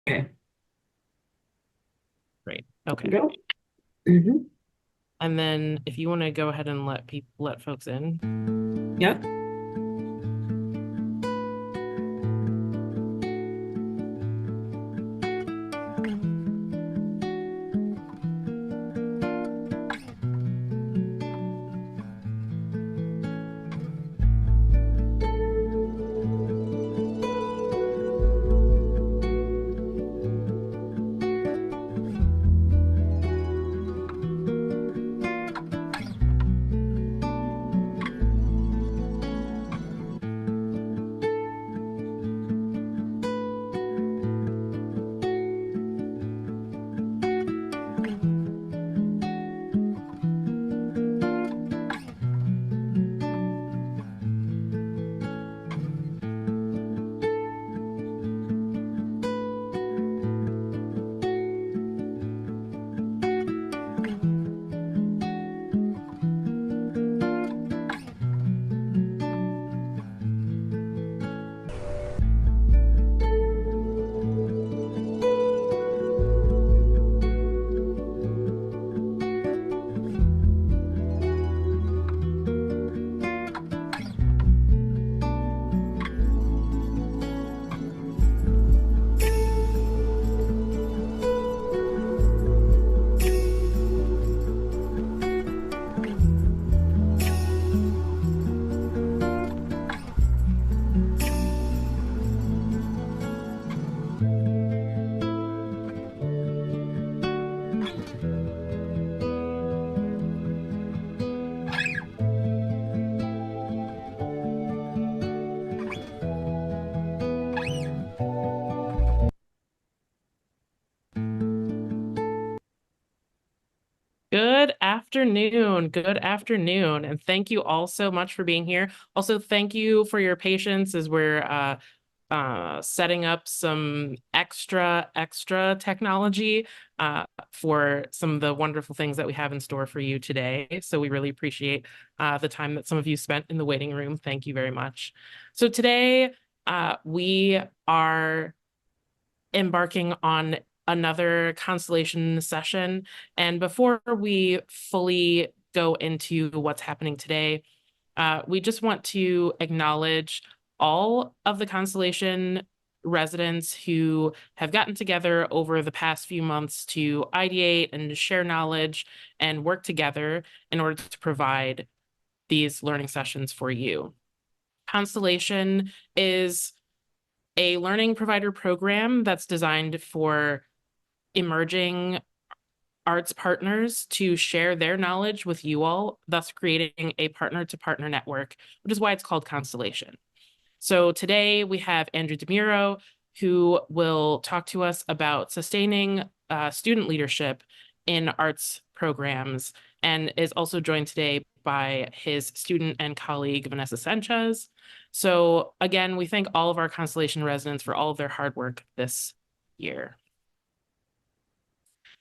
Okay. Great. Okay. Go. Mm-hmm. And then if you want to go ahead and let folks in. Yep. Good afternoon. Good afternoon. And thank you all so much for being here. Also, thank you for your patience as we're setting up some extra technology for some of the wonderful things that we have in store for you today. So we really appreciate the time that some of you spent in the waiting room. Thank you very much. So today we are embarking on another constellation session. And before we fully go into what's happening today, we just want to acknowledge all of the constellation residents who have gotten together over the past few months to ideate and share knowledge and work together in order to provide these learning sessions for you. Constellation is a learning provider program that's designed for emerging arts partners to share their knowledge with you all, thus creating a partner-to-partner network, which is why it's called Constellation. So today we have Andrew DeMuro, who will talk to us about sustaining student leadership in arts programs, and is also joined today by his student and colleague, Vanessa Sanchez. So again, we thank all of our Constellation residents for all of their hard work this year.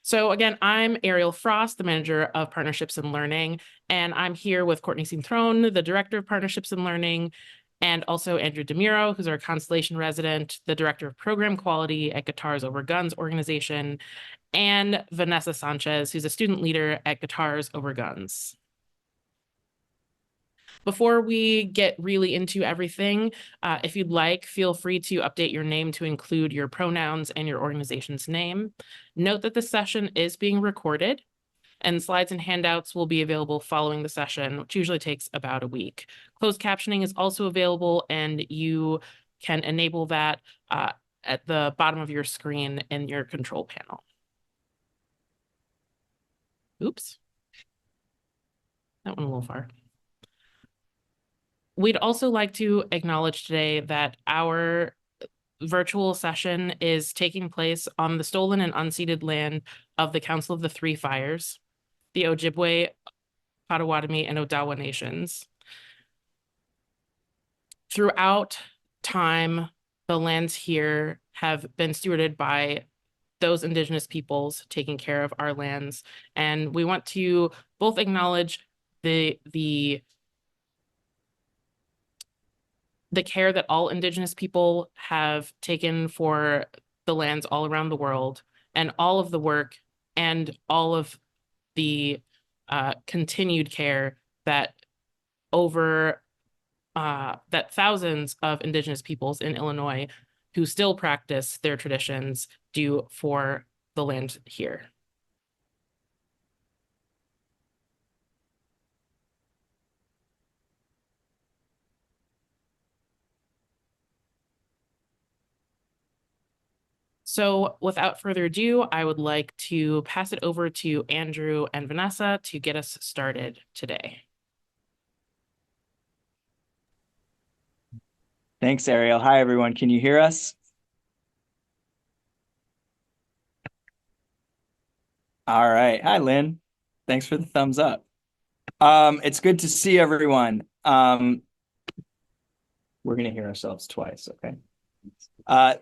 So again, I'm Ariel Frost, the manager of partnerships and learning, and I'm here with Courtney Cintrone, the director of partnerships and learning, and also Andrew DeMuro, who's our Constellation resident, the director of program quality at Guitars Over Guns organization, and Vanessa Sanchez, who's a student leader at Guitars Over Guns. Before we get really into everything, if you'd like, feel free to update your name to include your pronouns and your organization's name. Note that the session is being recorded, and slides and handouts will be available following the session, which usually takes about a week. Closed captioning is also available, and you can enable that at the bottom of your screen in your control panel. Oops, that went a little far. We'd also like to acknowledge today that our virtual session is taking place on the stolen and unceded land of the Council of the Three Fires, the Ojibwe, Potawatomi, and Odawa nations. Throughout time, the lands here have been stewarded by those Indigenous peoples taking care of our lands. And we want to both acknowledge the care that all Indigenous people have taken for the lands all around the world, and all of the work and all of the continued care that that thousands of Indigenous peoples in Illinois who still practice their traditions do for the land here. So without further ado, I would like to pass it over to Andrew and Vanessa to get us started today. Thanks, Ariel. Hi, everyone. Can you hear us? All right. Hi, Lynn. Thanks for the thumbs up. It's good to see everyone. We're going to hear ourselves twice, okay?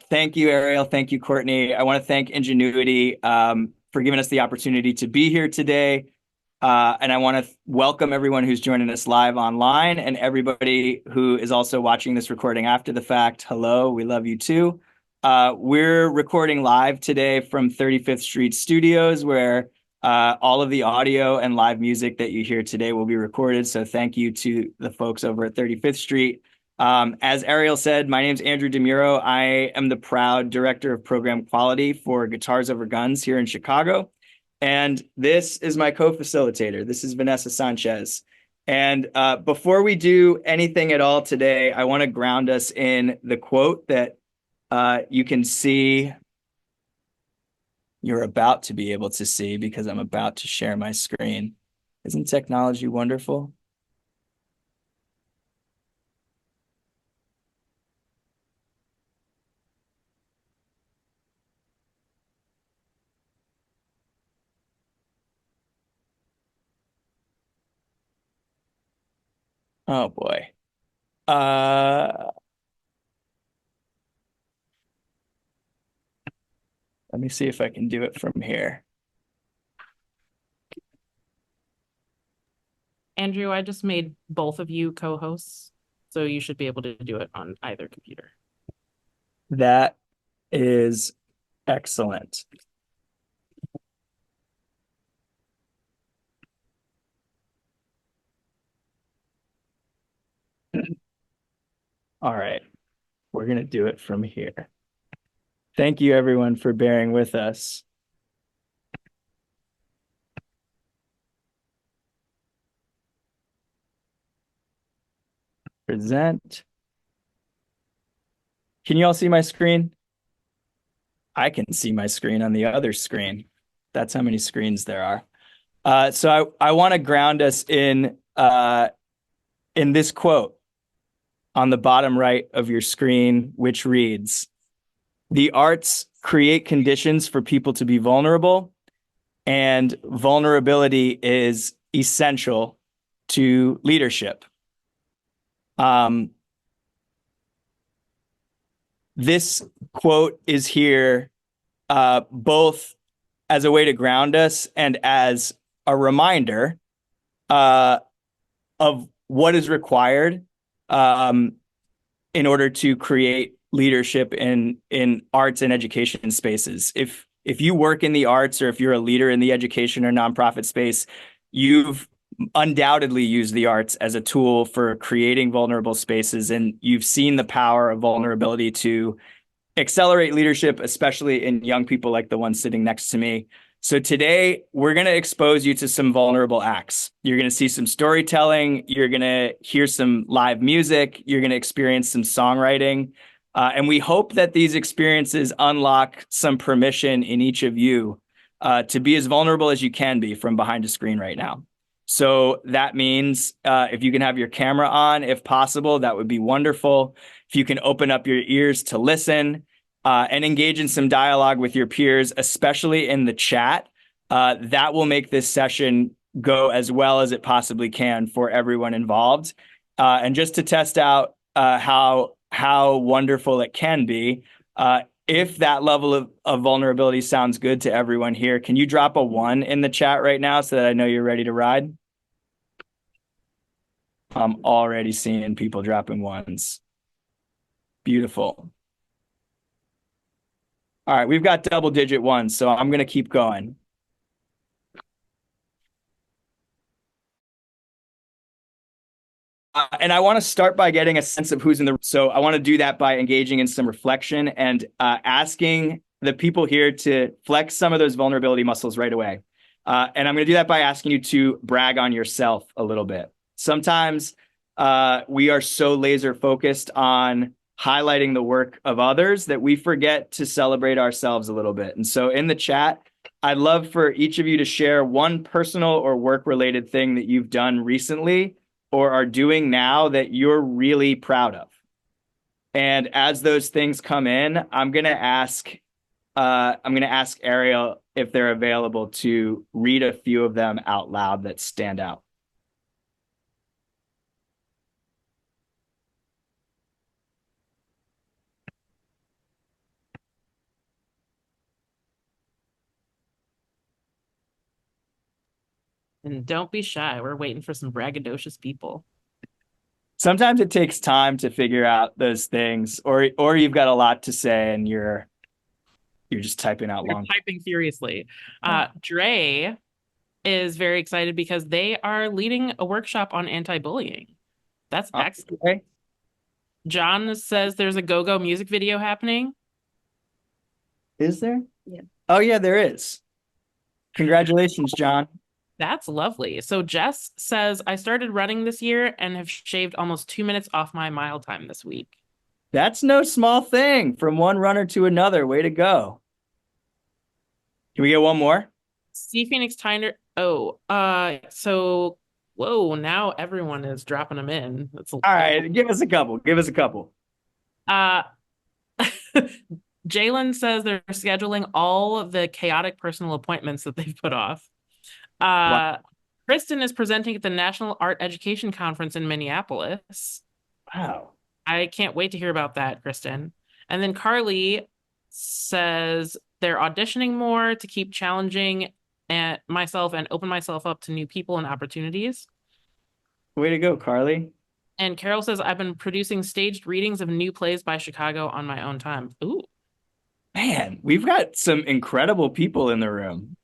Thank you, Ariel. Thank you, Courtney. I want to thank Ingenuity for giving us the opportunity to be here today. And I want to welcome everyone who's joining us live online and everybody who is also watching this recording after the fact. Hello, we love you too. We're recording live today from 35th Street Studios, where all of the audio and live music that you hear today will be recorded. So thank you to the folks over at 35th Street. As Ariel said, my name's Andrew DeMuro. I am the proud director of program quality for Guitars Over Guns here in Chicago. And this is my co-facilitator. This is Vanessa Sanchez. And before we do anything at all today, I want to ground us in the quote that you can see. You're about to be able to see because I'm about to share my screen. Isn't technology wonderful? Oh boy. Let me see if I can do it from here. Andrew, I just made both of you co-hosts, so you should be able to do it on either computer. That is excellent. All right, we're going to do it from here. Thank you, everyone, for bearing with us. Present. Can you all see my screen? I can see my screen on the other screen. That's how many screens there are. So I want to ground us in this quote on the bottom right of your screen, which reads, "The arts create conditions for people to be vulnerable, and vulnerability is essential to leadership." This quote is here both as a way to ground us and as a reminder of what is required in order to create leadership in arts and education spaces. If you work in the arts, or if you're a leader in the education or nonprofit space, you've undoubtedly used the arts as a tool for creating vulnerable spaces, and you've seen the power of vulnerability to accelerate leadership, especially in young people like the one sitting next to me. So today, we're going to expose you to some vulnerable acts. You're going to see some storytelling. You're going to hear some live music. You're going to experience some songwriting. And we hope that these experiences unlock some permission in each of you to be as vulnerable as you can be from behind a screen right now. So that means if you can have your camera on, if possible, that would be wonderful. If you can open up your ears to listen and engage in some dialogue with your peers, especially in the chat, that will make this session go as well as it possibly can for everyone involved. And just to test out how wonderful it can be, if that level of vulnerability sounds good to everyone here, can you drop a 1 in the chat right now so that I know you're ready to ride? I'm already seeing people dropping 1s. Beautiful. All right, we've got double-digit ones, so I'm going to keep going. And I want to start by getting a sense of who's in the. So I want to do that by engaging in some reflection and asking the people here to flex some of those vulnerability muscles right away. And I'm going to do that by asking you to brag on yourself a little bit. Sometimes we are so laser focused on highlighting the work of others that we forget to celebrate ourselves a little bit. And so in the chat, I'd love for each of you to share one personal or work-related thing that you've done recently or are doing now that you're really proud of. And as those things come in, I'm going to ask Ariel if they're available to read a few of them out loud that stand out. And don't be shy. We're waiting for some braggadocious people. Sometimes it takes time to figure out those things, or you've got a lot to say and you're just typing out long. Typing furiously. Dre is very excited because they are leading a workshop on anti-bullying. That's excellent. Okay. John says there's a go-go music video happening. Is there? Yeah. Oh yeah, there is. Congratulations, John. That's lovely. So Jess says, I started running this year and have shaved almost 2 minutes off my mile time this week. That's no small thing from one runner to another. Way to go. Can we get one more? C Phoenix Tyner. Oh, so whoa, now everyone is dropping them in. That's All right, give us a couple. Give us a couple. Jalen says they're scheduling all of the chaotic personal appointments that they've put off. Wow. Kristen is presenting at the National Art Education Conference in Minneapolis. Wow. I can't wait to hear about that, Kristen. And then Carly says they're auditioning more to keep challenging myself and open myself up to new people and opportunities. Way to go, Carly. And Carol says, I've been producing staged readings of new plays by Chicago on my own time. Ooh. Man, we've got some incredible people in the room.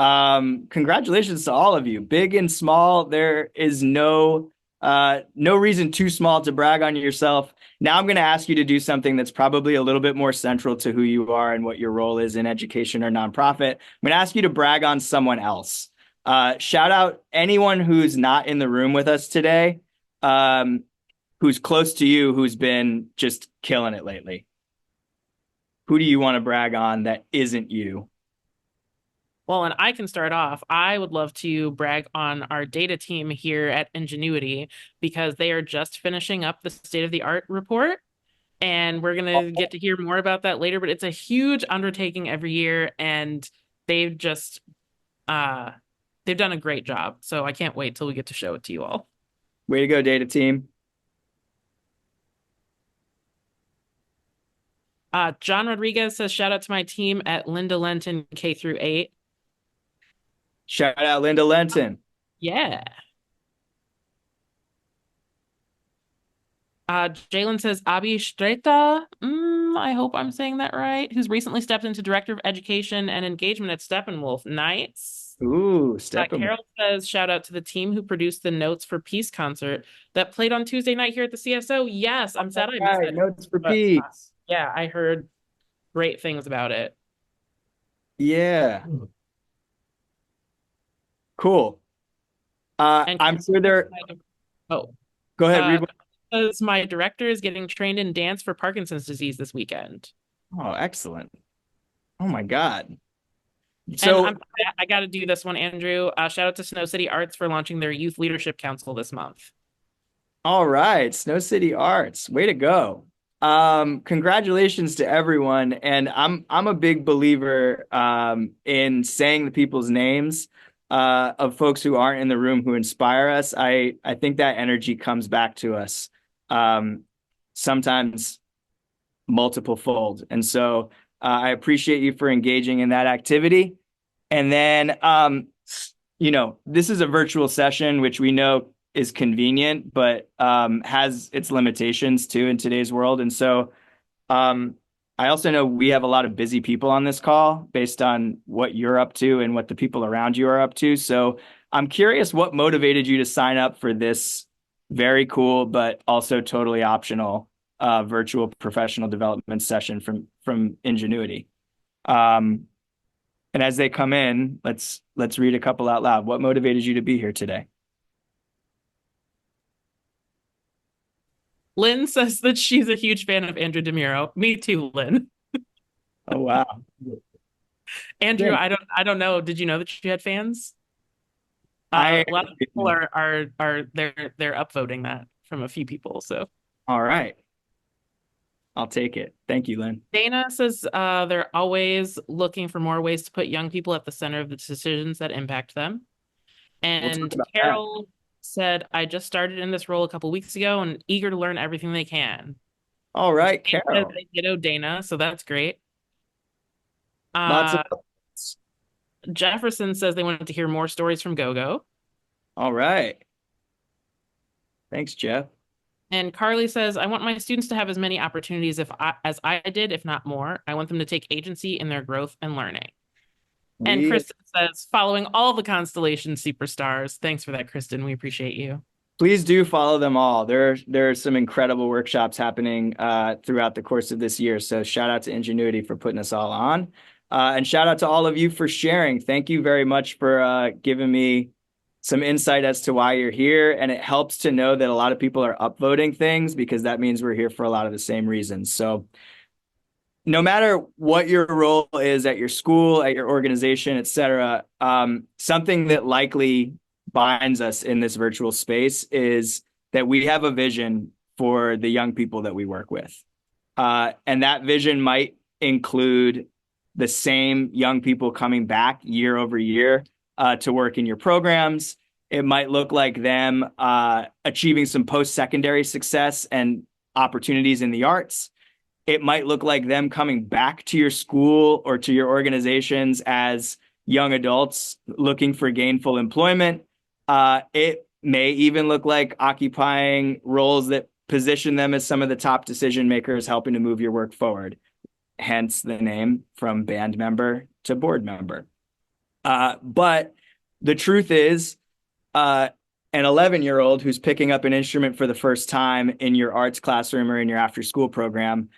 Congratulations to all of you, big and small. There is no reason too small to brag on yourself. Now I'm going to ask you to do something that's probably a little bit more central to who you are and what your role is in education or nonprofit. I'm going to ask you to brag on someone else. Shout out anyone who's not in the room with us today, who's close to you, who's been just killing it lately. Who do you want to brag on that isn't you? Well, and I can start off. I would love to brag on our data team here at Ingenuity because they are just finishing up the state-of-the-art report. And we're going to get to hear more about that later. But it's a huge undertaking every year. And they've just, they've done a great job. So I can't wait till we get to show it to you all. Way to go, data team. John Rodriguez says, shout out to my team at Linda Lenton K through 8. Shout out Linda Lenton. Yeah. Jalen says Abi Streta, I hope I'm saying that right, who's recently stepped into Director of Education and Engagement at Steppenwolf. Nice. Ooh, Steppenwolf. Carol says, shout out to the team who produced the Notes for Peace concert that played on Tuesday night here at the CSO. Yes, I'm sad I missed it. Notes for Peace. Yeah, I heard great things about it. Yeah. Cool. I'm sure there. Oh, go ahead. Read. My director is getting trained in dance for Parkinson's disease this weekend. Oh, excellent. Oh my God. So I got to do this one, Andrew. Shout out to Snow City Arts for launching their Youth Leadership Council this month. All right, Snow City Arts. Way to go. Congratulations to everyone. And I'm a big believer in saying the people's names of folks who aren't in the room who inspire us. I think that energy comes back to us sometimes multiple fold. And so I appreciate you for engaging in that activity. And then, this is a virtual session, which we know is convenient, but has its limitations too in today's world. And so I also know we have a lot of busy people on this call based on what you're up to and what the people around you are up to. So I'm curious what motivated you to sign up for this very cool, but also totally optional virtual professional development session from Ingenuity. And as they come in, let's read a couple out loud. What motivated you to be here today? Lynn says that she's a huge fan of Andrew DeMuro. Me too, Lynn. Oh, wow. Andrew, Great. I don't know. Did you know that you had fans? I A lot of people are they're upvoting that from a few people. So All right. I'll take it. Thank you, Lynn. Dana says they're always looking for more ways to put young people at the center of the decisions that impact them. We'll talk And about that. Carol said, I just started in this role a couple weeks ago and eager to learn everything they can. All right, Dana Carol. says they ditto Dana, so that's great. Lots of Jefferson says they wanted to hear more stories from GoGo. All right. Thanks, Jeff. And Carly says, I want my students to have as many opportunities as I did, if not more. I want them to take agency in their growth and learning. And Kristen says, following all the Constellation superstars. Thanks for that, Kristen. We appreciate you. Please do follow them all. There are some incredible workshops happening throughout the course of this year. So shout out to Ingenuity for putting us all on. And shout out to all of you for sharing. Thank you very much for giving me some insight as to why you're here. And it helps to know that a lot of people are upvoting things because that means we're here for a lot of the same reasons. So no matter what your role is at your school, at your organization, et cetera, something that likely binds us in this virtual space is that we have a vision for the young people that we work with. And that vision might include the same young people coming back year over year to work in your programs. It might look like them achieving some post-secondary success and opportunities in the arts. It might look like them coming back to your school or to your organizations as young adults looking for gainful employment. It may even look like occupying roles that position them as some of the top decision makers helping to move your work forward. Hence the name from band member to board member. But the truth is, an 11-year-old who's picking up an instrument for the first time in your arts classroom or in your after-school program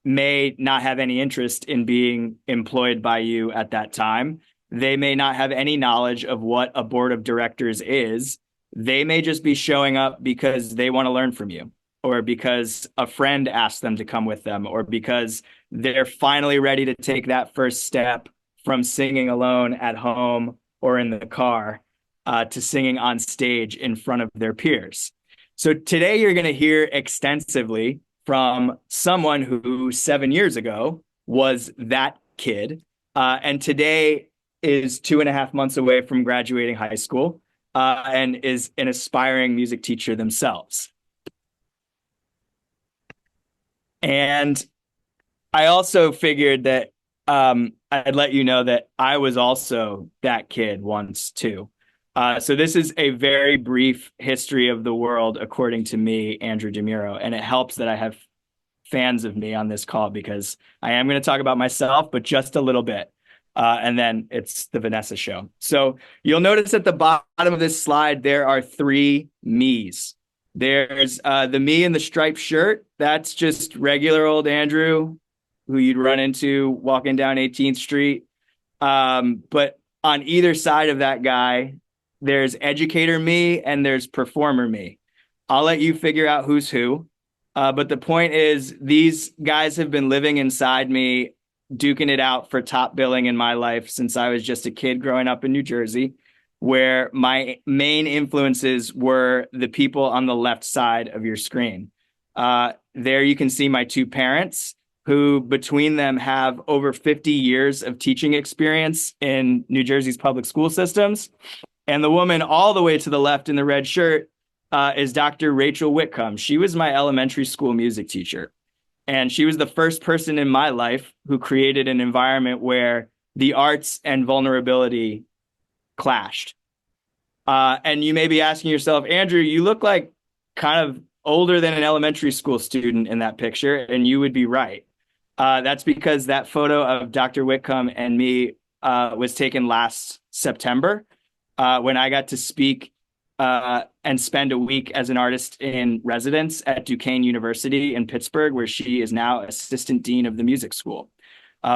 may not have any interest in being employed by you at that time. They may not have any knowledge of what a board of directors is. They may just be showing up because they want to learn from you, or because a friend asked them to come with them, or because they're finally ready to take that first step from singing alone at home or in the car to singing on stage in front of their peers. So today you're going to hear extensively from someone who 7 years ago was that kid, and today is 2.5 months away from graduating high school and is an aspiring music teacher themselves. And I also figured that I'd let you know that I was also that kid once too. So this is a very brief history of the world, according to me, Andrew DeMuro, and it helps that I have fans of me on this call because I am going to talk about myself, but just a little bit. And then it's the Vanessa show. So you'll notice at the bottom of this slide, there are 3 me's. There's the me in the striped shirt. That's just regular old Andrew, who you'd run into walking down 18th Street. But on either side of that guy, there's educator me and there's performer me. I'll let you figure out who's who. But the point is, these guys have been living inside me, duking it out for top billing in my life since I was just a kid growing up in New Jersey, where my main influences were the people on the left side of your screen. There you can see my 2 parents, who between them have over 50 years of teaching experience in New Jersey's public school systems. And the woman all the way to the left in the red shirt is Dr. Rachel Whitcomb. She was my elementary school music teacher. And she was the first person in my life who created an environment where the arts and vulnerability clashed. And you may be asking yourself, Andrew, you look like kind of older than an elementary school student in that picture, and you would be right. That's because that photo of Dr. Whitcomb and me was taken last September when I got to speak and spend a week as an artist in residence at Duquesne University in Pittsburgh, where she is now assistant dean of the music school,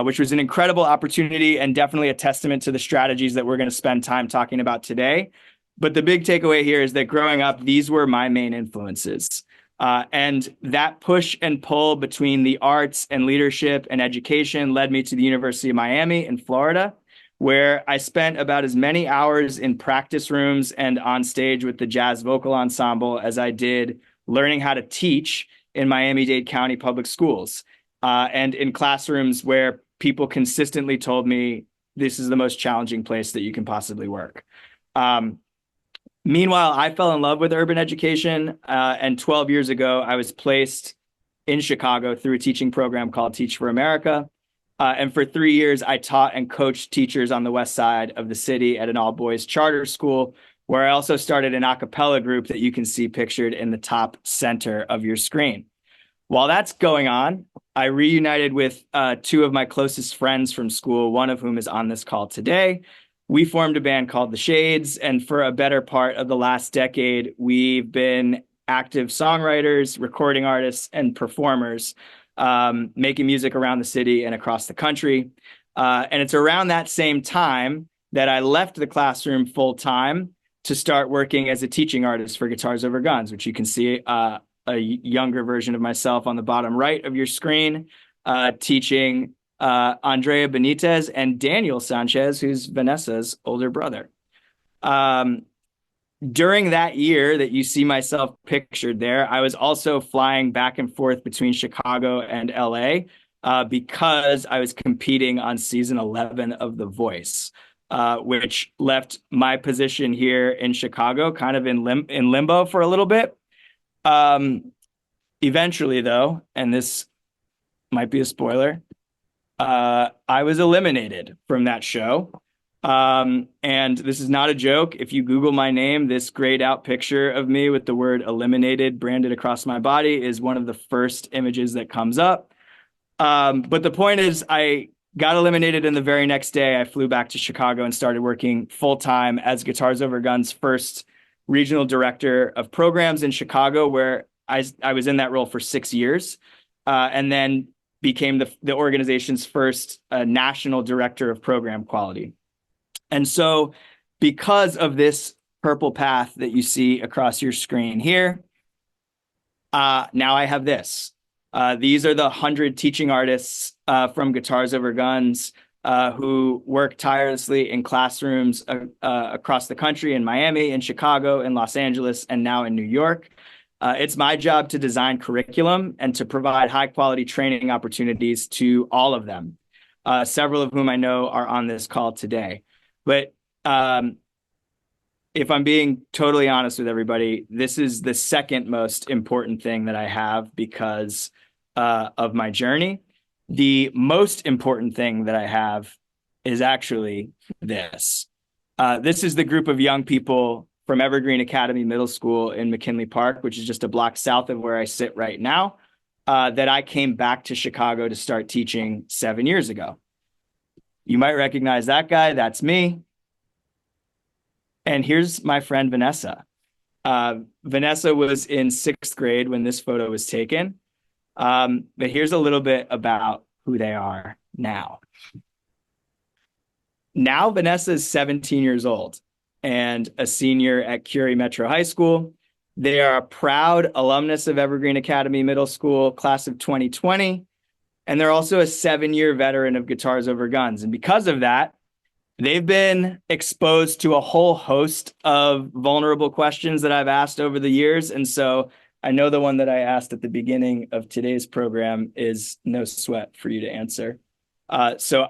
which was an incredible opportunity and definitely a testament to the strategies that we're going to spend time talking about today. But the big takeaway here is that growing up, these were my main influences. And that push and pull between the arts and leadership and education led me to the University of Miami in Florida, where I spent about as many hours in practice rooms and on stage with the jazz vocal ensemble as I did learning how to teach in Miami-Dade County Public Schools, and in classrooms where people consistently told me this is the most challenging place that you can possibly work. Meanwhile, I fell in love with urban education, and 12 years ago, I was placed in Chicago through a teaching program called Teach for America. And for 3 years, I taught and coached teachers on the west side of the city at an all-boys charter school, where I also started an a cappella group that you can see pictured in the top center of your screen. While that's going on, I reunited with two of my closest friends from school, one of whom is on this call today. We formed a band called The Shades, and for a better part of the last decade, we've been active songwriters, recording artists, and performers, making music around the city and across the country. And it's around that same time that I left the classroom full time to start working as a teaching artist for Guitars Over Guns, which you can see a younger version of myself on the bottom right of your screen, teaching Andrea Benitez and Daniel Sanchez, who's Vanessa's older brother. During that year that you see myself pictured there, I was also flying back and forth between Chicago and LA because I was competing on season 11 of The Voice, which left my position here in Chicago kind of in limbo for a little bit. Eventually, though, and this might be a spoiler, I was eliminated from that show. And this is not a joke. If you Google my name, this grayed out picture of me with the word eliminated branded across my body is one of the first images that comes up. But the point is, I got eliminated, and the very next day I flew back to Chicago and started working full-time as Guitars Over Guns' first regional director of programs in Chicago, where I was in that role for 6 years, and then became the organization's first national director of program quality. And so because of this purple path that you see across your screen here, now I have this. These are the 100 teaching artists from Guitars Over Guns who work tirelessly in classrooms across the country, in Miami, in Chicago, in Los Angeles, and now in New York. It's my job to design curriculum and to provide high-quality training opportunities to all of them, several of whom I know are on this call today. But if I'm being totally honest with everybody, this is the second most important thing that I have because of my journey. The most important thing that I have is actually this. This is the group of young people from Evergreen Academy Middle School in McKinley Park, which is just a block south of where I sit right now, that I came back to Chicago to start teaching 7 years ago. You might recognize that guy. That's me. And here's my friend, Vanessa. Vanessa was in 6th grade when this photo was taken. But here's a little bit about who they are now. Now, Vanessa is 17 years old and a senior at Curie Metro High School. They are a proud alumnus of Evergreen Academy Middle School, class of 2020. And they're also a 7-year veteran of Guitars Over Guns. And because of that, they've been exposed to a whole host of vulnerable questions that I've asked over the years. And so I know the one that I asked at the beginning of today's program is no sweat for you to answer. So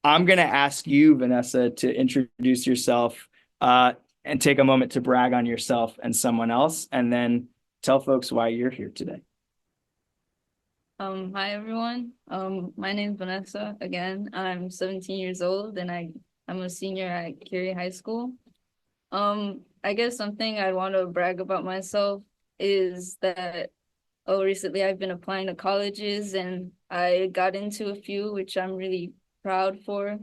I'm going to ask you, Vanessa, to introduce yourself and take a moment to brag on yourself and someone else, and then tell folks why you're here today. Hi, everyone. My name is Vanessa. Again, I'm 17 years old, and I'm a senior at Curie High School. I guess something I want to brag about myself is that recently I've been applying to colleges and I got into a few, which I'm really proud for.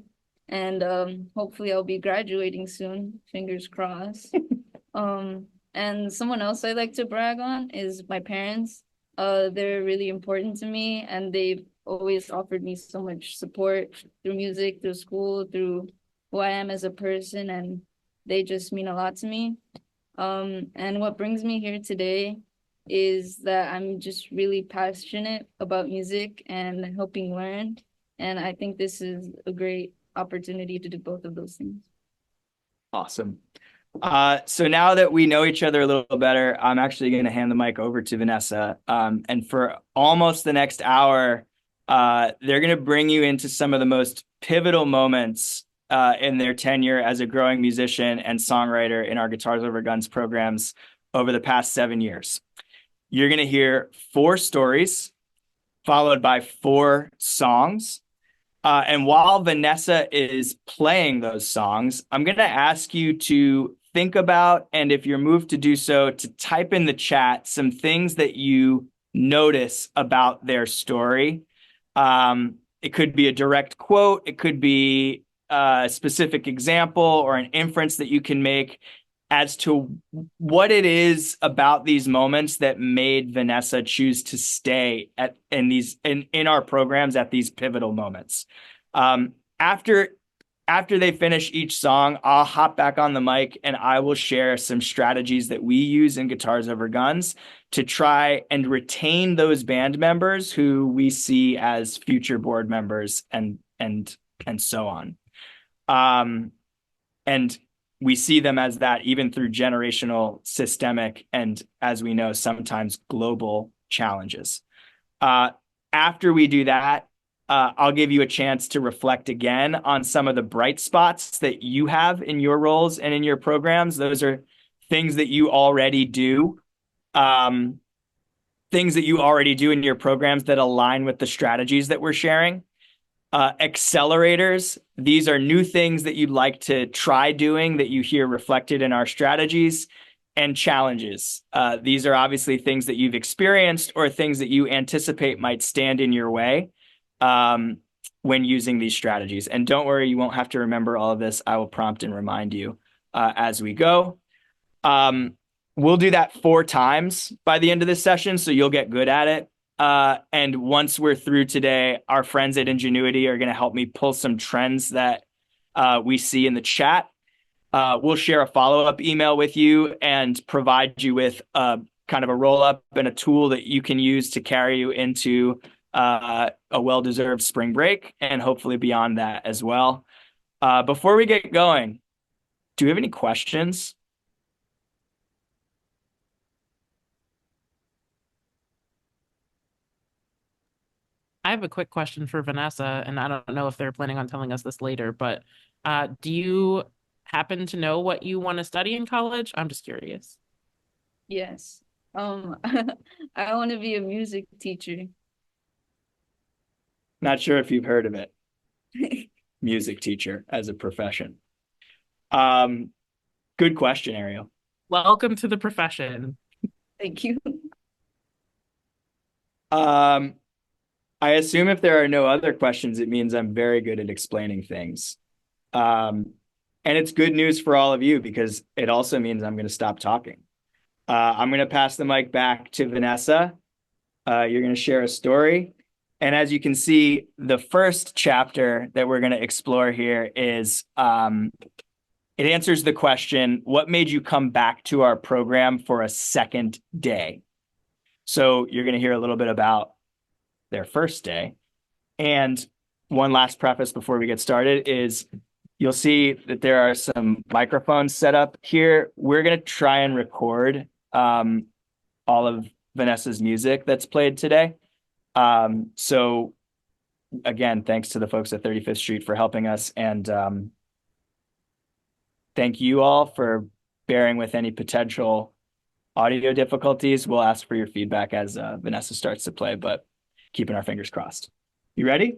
And hopefully I'll be graduating soon, fingers crossed. And someone else I like to brag on is my parents. They're really important to me and they've always offered me so much support through music, through school, through who I am as a person, and they just mean a lot to me. And what brings me here today is that I'm just really passionate about music and helping learn. And I think this is a great opportunity to do both of those things. Awesome. So now that we know each other a little better, I'm actually going to hand the mic over to Vanessa. And for almost the next hour, they're going to bring you into some of the most pivotal moments in their tenure as a growing musician and songwriter in our Guitars Over Guns programs over the past 7 years. You're going to hear 4 stories followed by 4 songs. And while Vanessa is playing those songs, I'm going to ask you to think about, and if you're moved to do so, to type in the chat some things that you notice about their story. It could be a direct quote, it could be a specific example or an inference that you can make as to what it is about these moments that made Vanessa choose to stay in our programs at these pivotal moments. After they finish each song, I'll hop back on the mic and I will share some strategies that we use in Guitars Over Guns to try and retain those band members who we see as future board members and so on. And we see them as that even through generational, systemic, and as we know, sometimes global challenges. After we do that, I'll give you a chance to reflect again on some of the bright spots that you have in your roles and in your programs. Those are things that you already do, things that you already do in your programs that align with the strategies that we're sharing. Accelerators, these are new things that you'd like to try doing that you hear reflected in our strategies. And challenges. These are obviously things that you've experienced or things that you anticipate might stand in your way when using these strategies. And don't worry, you won't have to remember all of this. I will prompt and remind you as we go. We'll do that 4 times by the end of this session, so you'll get good at it. And once we're through today, our friends at Ingenuity are going to help me pull some trends that we see in the chat. We'll share a follow-up email with you and provide you with kind of a roll-up and a tool that you can use to carry you into a well-deserved spring break and hopefully beyond that as well. Before we get going, do you have any questions? I have a quick question for Vanessa, and I don't know if they're planning on telling us this later, but do you happen to know what you want to study in college? I'm just curious. Yes. I want to be a music teacher. Not sure if you've heard of it. Music teacher as a profession. Good question, Ariel. Welcome to the profession. Thank you. I assume if there are no other questions, it means I'm very good at explaining things. And it's good news for all of you because it also means I'm going to stop talking. I'm going to pass the mic back to Vanessa. You're going to share a story. And as you can see, the first chapter that we're going to explore here is it answers the question, what made you come back to our program for a second day? So you're going to hear a little bit about their first day. And one last preface before we get started is you'll see that there are some microphones set up here. We're going to try and record all of Vanessa's music that's played today. So again, thanks to the folks at 35th Street for helping us. And thank you all for bearing with any potential audio difficulties. We'll ask for your feedback as Vanessa starts to play, but keeping our fingers crossed. You ready?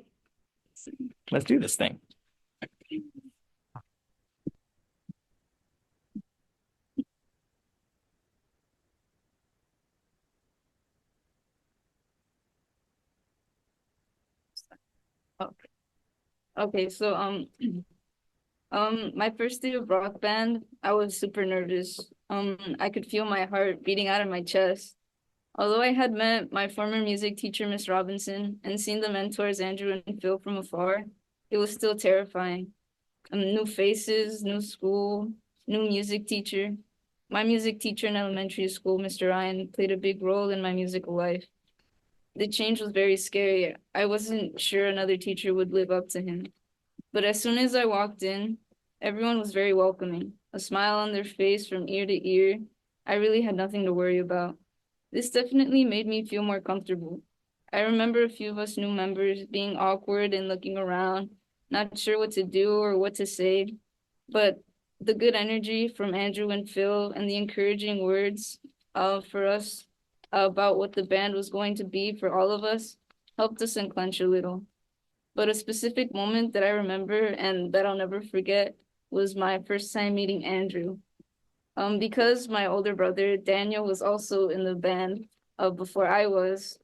Let's do this thing. Okay, so my first day of rock band, I was super nervous. I could feel my heart beating out of my chest. Although I had met my former music teacher, Miss Robinson, and seen the mentors Andrew and Phil from afar, it was still terrifying. New faces, new school, new music teacher. My music teacher in elementary school, Mr. Ryan, played a big role in my musical life. The change was very scary. I wasn't sure another teacher would live up to him. But as soon as I walked in, everyone was very welcoming, a smile on their face from ear to ear. I really had nothing to worry about. This definitely made me feel more comfortable. I remember a few of us new members being awkward and looking around, not sure what to do or what to say. But the good energy from Andrew and Phil and the encouraging words for us about what the band was going to be for all of us helped us unclench a little. But a specific moment that I remember and that I'll never forget was my first time meeting Andrew. Because my older brother Daniel was also in the band before I was,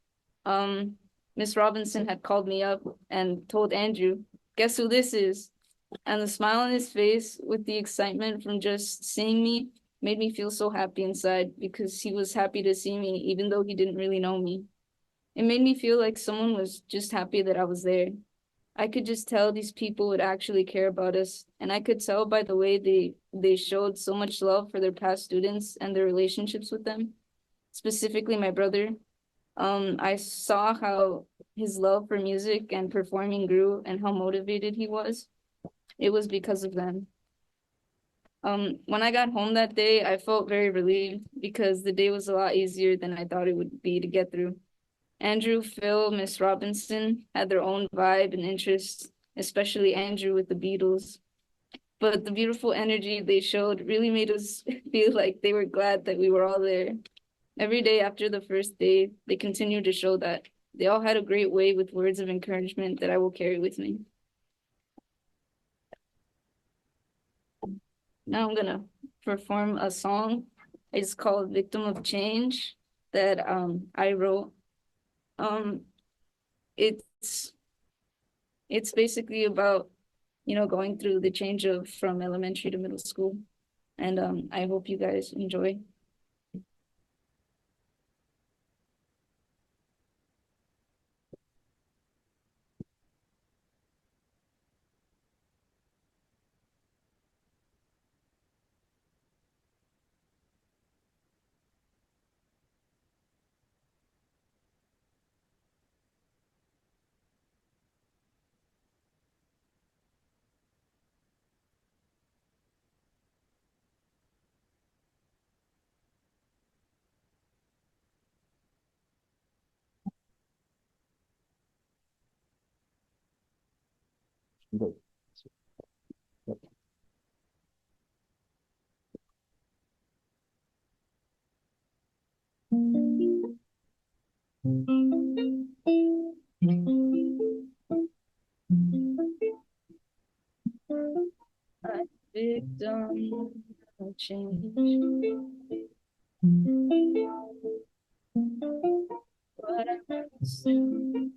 um, Miss Robinson had called me up and told Andrew, "Guess who this is?" And the smile on his face with the excitement from just seeing me made me feel so happy inside because he was happy to see me, even though he didn't really know me. It made me feel like someone was just happy that I was there. I could just tell these people would actually care about us, and I could tell by the way they showed so much love for their past students and their relationships with them, specifically my brother. I saw how his love for music and performing grew and how motivated he was. It was because of them. When I got home that day, I felt very relieved because the day was a lot easier than I thought it would be to get through. Andrew, Phil, Miss Robinson had their own vibe and interests, especially Andrew with the Beatles. But the beautiful energy they showed really made us feel like they were glad that we were all there. Every day after the first day, they continued to show that. They all had a great way with words of encouragement that I will carry with me. Now I'm gonna perform a song. It's called Victim of Change that I wrote. Um, it's it's basically about, going through the change of from elementary to middle school. And I hope you guys enjoy. I'm victim of change, but I'm still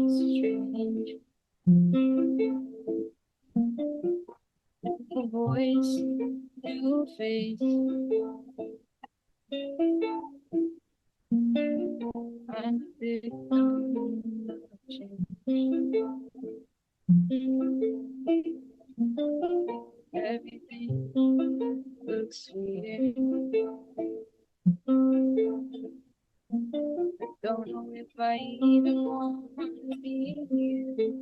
strange. New voice, new face. I'm victim of change. Everything looks weird. Don't know if I even want to be here.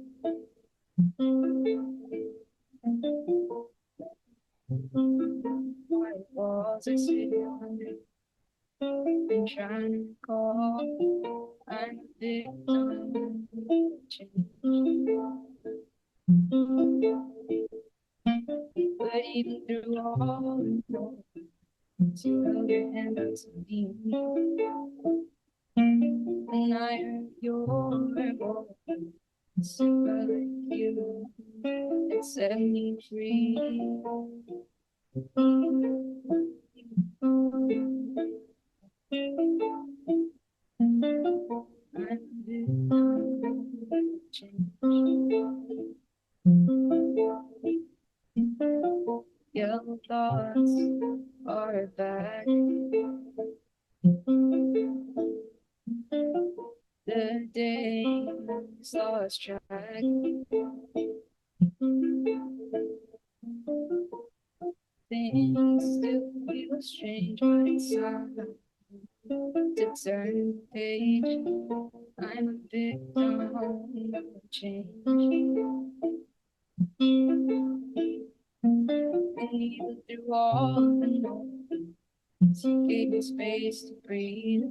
My walls are still been trying to call. I'm a victim of change. But even through all the noise, you held your hand out to me. And I heard your voice, super like you, and set me free. Yellow thoughts are back. The days lost track. Things still feel strange, but it's time to turn the page. I'm a victim of change. And even through all the noise, you gave me space to breathe.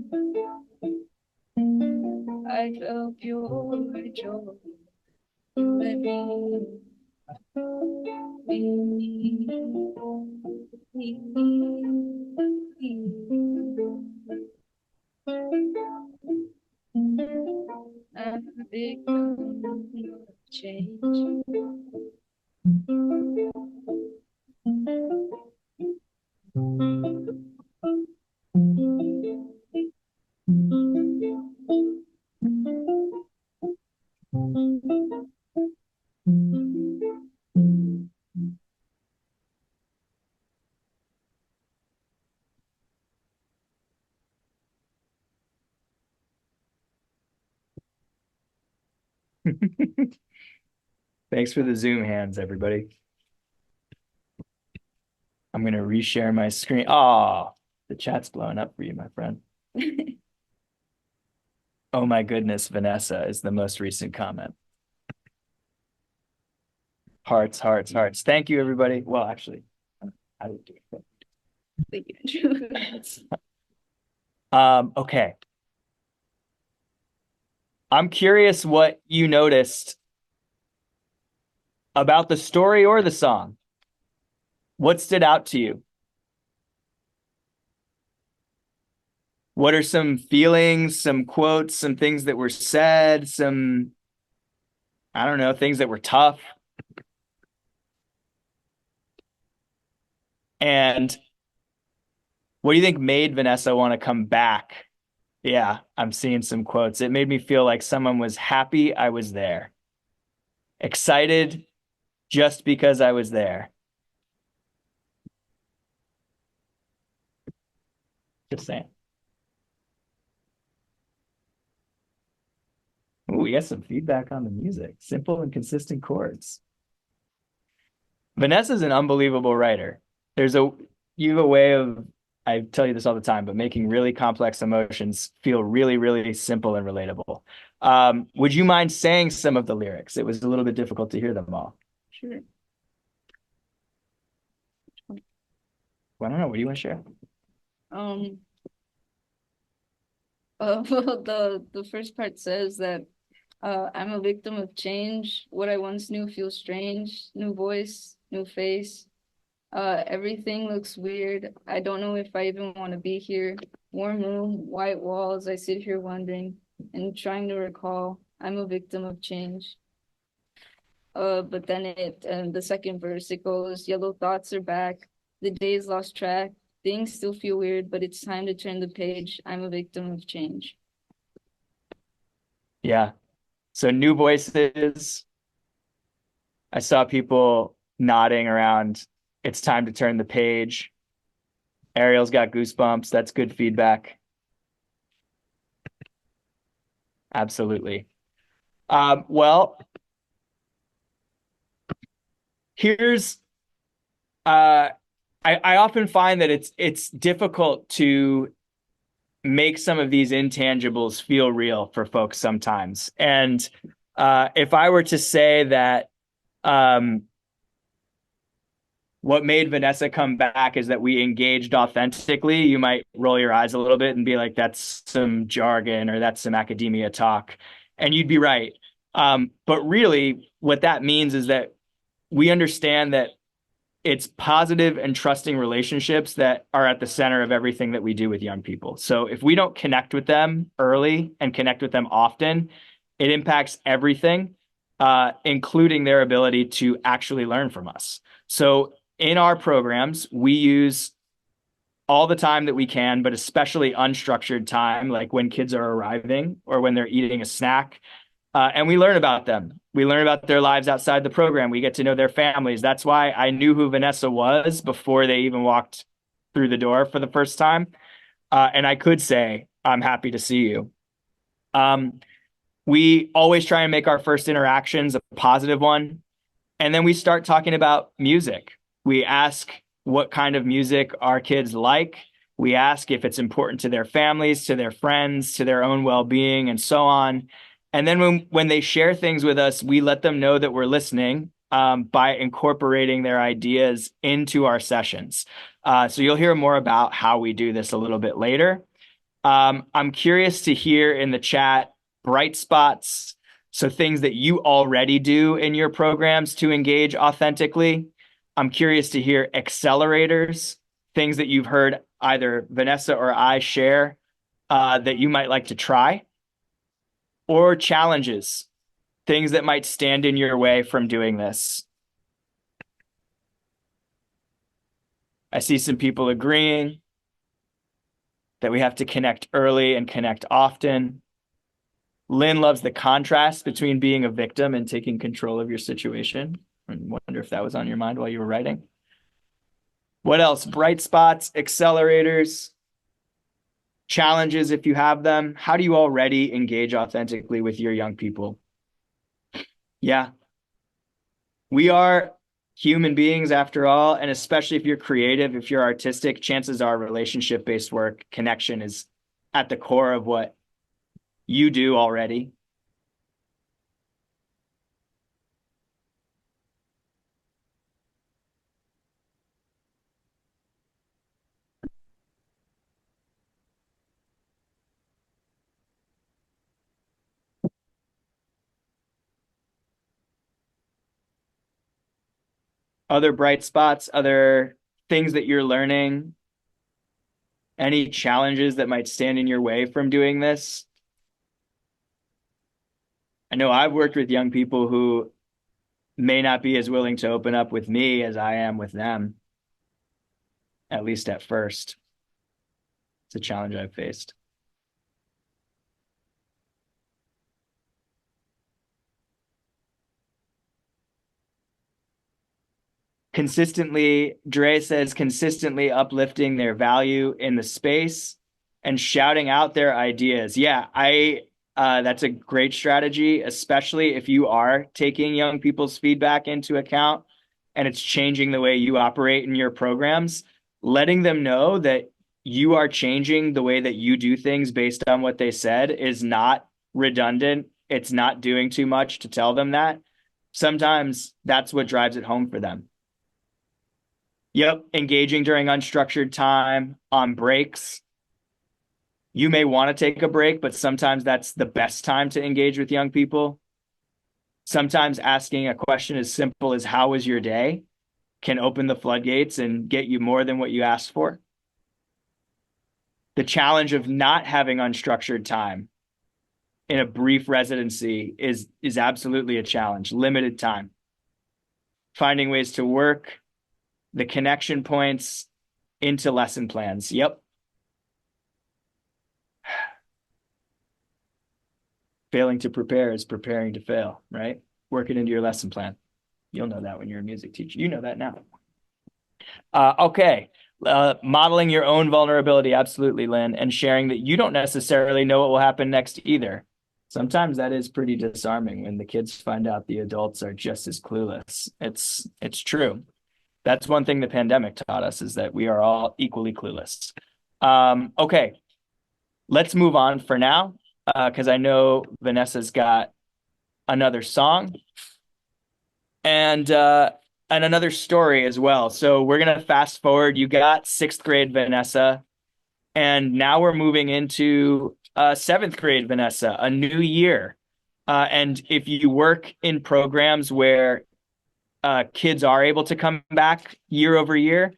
I felt pure joy. You let me I'm a victim of change. Thanks for the Zoom hands, everybody. I'm going to reshare my screen. Oh, the chat's blowing up for you, my friend. Oh my goodness, Vanessa is the most recent comment. Hearts, hearts, hearts. Thank you, everybody. Well, actually, I would do it. Thank you, Andrew. Okay. I'm curious what you noticed about the story or the song. What stood out to you? What are some feelings, some quotes, some things that were said, some, I don't know, things that were tough? And what do you think made Vanessa want to come back? Yeah, I'm seeing some quotes. It made me feel like someone was happy I was there. Excited just because I was there. Just saying. Ooh, we got some feedback on the music. Simple and consistent chords. Vanessa's an unbelievable writer. You have a way of, I tell you this all the time, but making really complex emotions feel really, really simple and relatable. Would you mind saying some of the lyrics? It was a little bit difficult to hear them all. Sure. Well, I don't know. What do you want to share? Well, the first part says that I'm a victim of change. What I once knew feels strange. New voice, new face. Everything looks weird. I don't know if I even want to be here. Warm room, white walls. I sit here wondering and trying to recall. I'm a victim of change. But then the second verse, it goes, yellow thoughts are back. The days lost track. Things still feel weird, but it's time to turn the page. I'm a victim of change. Yeah. So new voices. I saw people nodding around. It's time to turn the page. Ariel's got goosebumps. That's good feedback. Absolutely. Well, here's I often find that it's difficult to make some of these intangibles feel real for folks sometimes. And if I were to say that what made Vanessa come back is that we engaged authentically, you might roll your eyes a little bit and be like, that's some jargon or that's some academia talk. And you'd be right. But really, what that means is that we understand that it's positive and trusting relationships that are at the center of everything that we do with young people. So if we don't connect with them early and connect with them often, it impacts everything, including their ability to actually learn from us. So in our programs, we use all the time that we can, but especially unstructured time, like when kids are arriving or when they're eating a snack. And we learn about them. We learn about their lives outside the program. We get to know their families. That's why I knew who Vanessa was before they even walked through the door for the first time. And I could say, I'm happy to see you. We always try and make our first interactions a positive one. And then we start talking about music. We ask what kind of music our kids like. We ask if it's important to their families, to their friends, to their own well-being, and so on. And then when they share things with us, we let them know that we're listening by incorporating their ideas into our sessions. So you'll hear more about how we do this a little bit later. I'm curious to hear in the chat bright spots, so things that you already do in your programs to engage authentically. I'm curious to hear accelerators, things that you've heard either Vanessa or I share that you might like to try, or challenges, things that might stand in your way from doing this. I see some people agreeing that we have to connect early and connect often. Lynn loves the contrast between being a victim and taking control of your situation. I wonder if that was on your mind while you were writing. What else? Bright spots, accelerators, challenges if you have them. How do you already engage authentically with your young people? Yeah. We are human beings after all, and especially if you're creative, if you're artistic, chances are relationship-based work, connection is at the core of what you do already. Other bright spots, other things that you're learning, any challenges that might stand in your way from doing this? I know I've worked with young people who may not be as willing to open up with me as I am with them, at least at first. It's a challenge I've faced. Consistently, Dre says, consistently uplifting their value in the space and shouting out their ideas. Yeah, that's a great strategy, especially if you are taking young people's feedback into account and it's changing the way you operate in your programs. Letting them know that you are changing the way that you do things based on what they said is not redundant. It's not doing too much to tell them that. Sometimes that's what drives it home for them. Yep, engaging during unstructured time, on breaks. You may want to take a break, but sometimes that's the best time to engage with young people. Sometimes asking a question as simple as "How was your day?" can open the floodgates and get you more than what you asked for. The challenge of not having unstructured time in a brief residency is absolutely a challenge. Limited time. Finding ways to work the connection points into lesson plans. Yep. Failing to prepare is preparing to fail, right? Work it into your lesson plan. You'll know that when you're a music teacher. You know that now. Okay. Modeling your own vulnerability. Absolutely, Lynn. And sharing that you don't necessarily know what will happen next either. Sometimes that is pretty disarming when the kids find out the adults are just as clueless. It's true. That's one thing the pandemic taught us, is that we are all equally clueless. Okay, let's move on for now, because I know Vanessa's got another song and another story as well. So we're going to fast forward. You got 6th grade Vanessa, and now we're moving into 7th grade Vanessa, a new year. And if you work in programs where kids are able to come back year over year,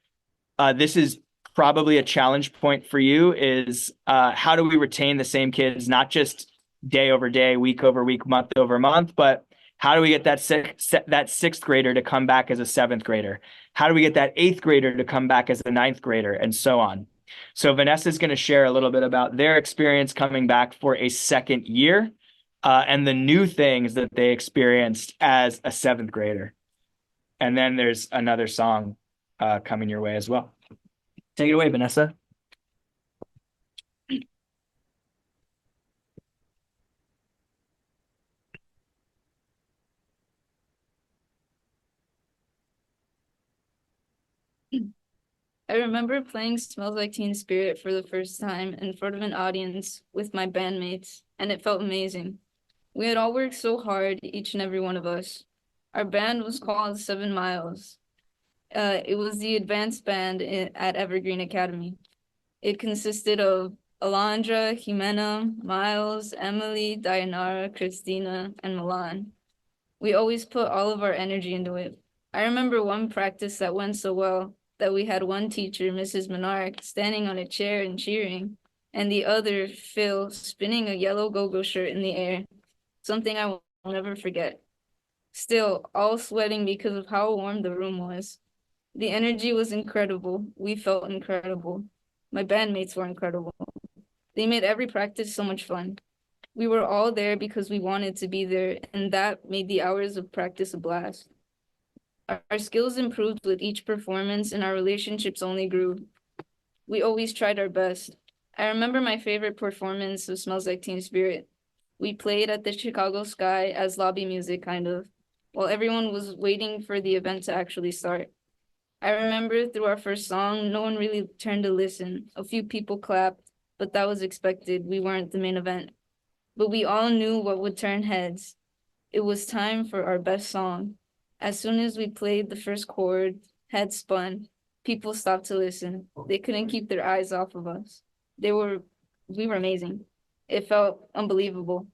this is probably a challenge point for you, is how do we retain the same kids, not just day over day, week over week, month over month, but how do we get that 6th grader to come back as a 7th grader? How do we get that 8th grader to come back as a 9th grader, and so on? So Vanessa is going to share a little bit about their experience coming back for a second year, and the new things that they experienced as a seventh grader. And then there's another song coming your way as well. Take it away, Vanessa. I remember playing Smells Like Teen Spirit for the first time in front of an audience with my bandmates, and it felt amazing. We had all worked so hard, each and every one of us. Our band was called 7 Miles. It was the advanced band at Evergreen Academy. It consisted of Alondra, Jimena, Miles, Emily, Dayanara, Christina, and Milan. We always put all of our energy into it. I remember one practice that went so well that we had one teacher, Mrs. Menard, standing on a chair and cheering, and the other, Phil, spinning a yellow go-go shirt in the air, something I will never forget. Still, all sweating because of how warm the room was. The energy was incredible. We felt incredible. My bandmates were incredible. They made every practice so much fun. We were all there because we wanted to be there, and that made the hours of practice a blast. Our skills improved with each performance, and our relationships only grew. We always tried our best. I remember my favorite performance of Smells Like Teen Spirit. We played at the Chicago Sky as lobby music, kind of, while everyone was waiting for the event to actually start. I remember through our first song, no one really turned to listen. A few people clapped, but that was expected. We weren't the main event. But we all knew what would turn heads. It was time for our best song. As soon as we played the first chord, heads spun. People stopped to listen. They couldn't keep their eyes off of us. We were amazing. It felt unbelievable.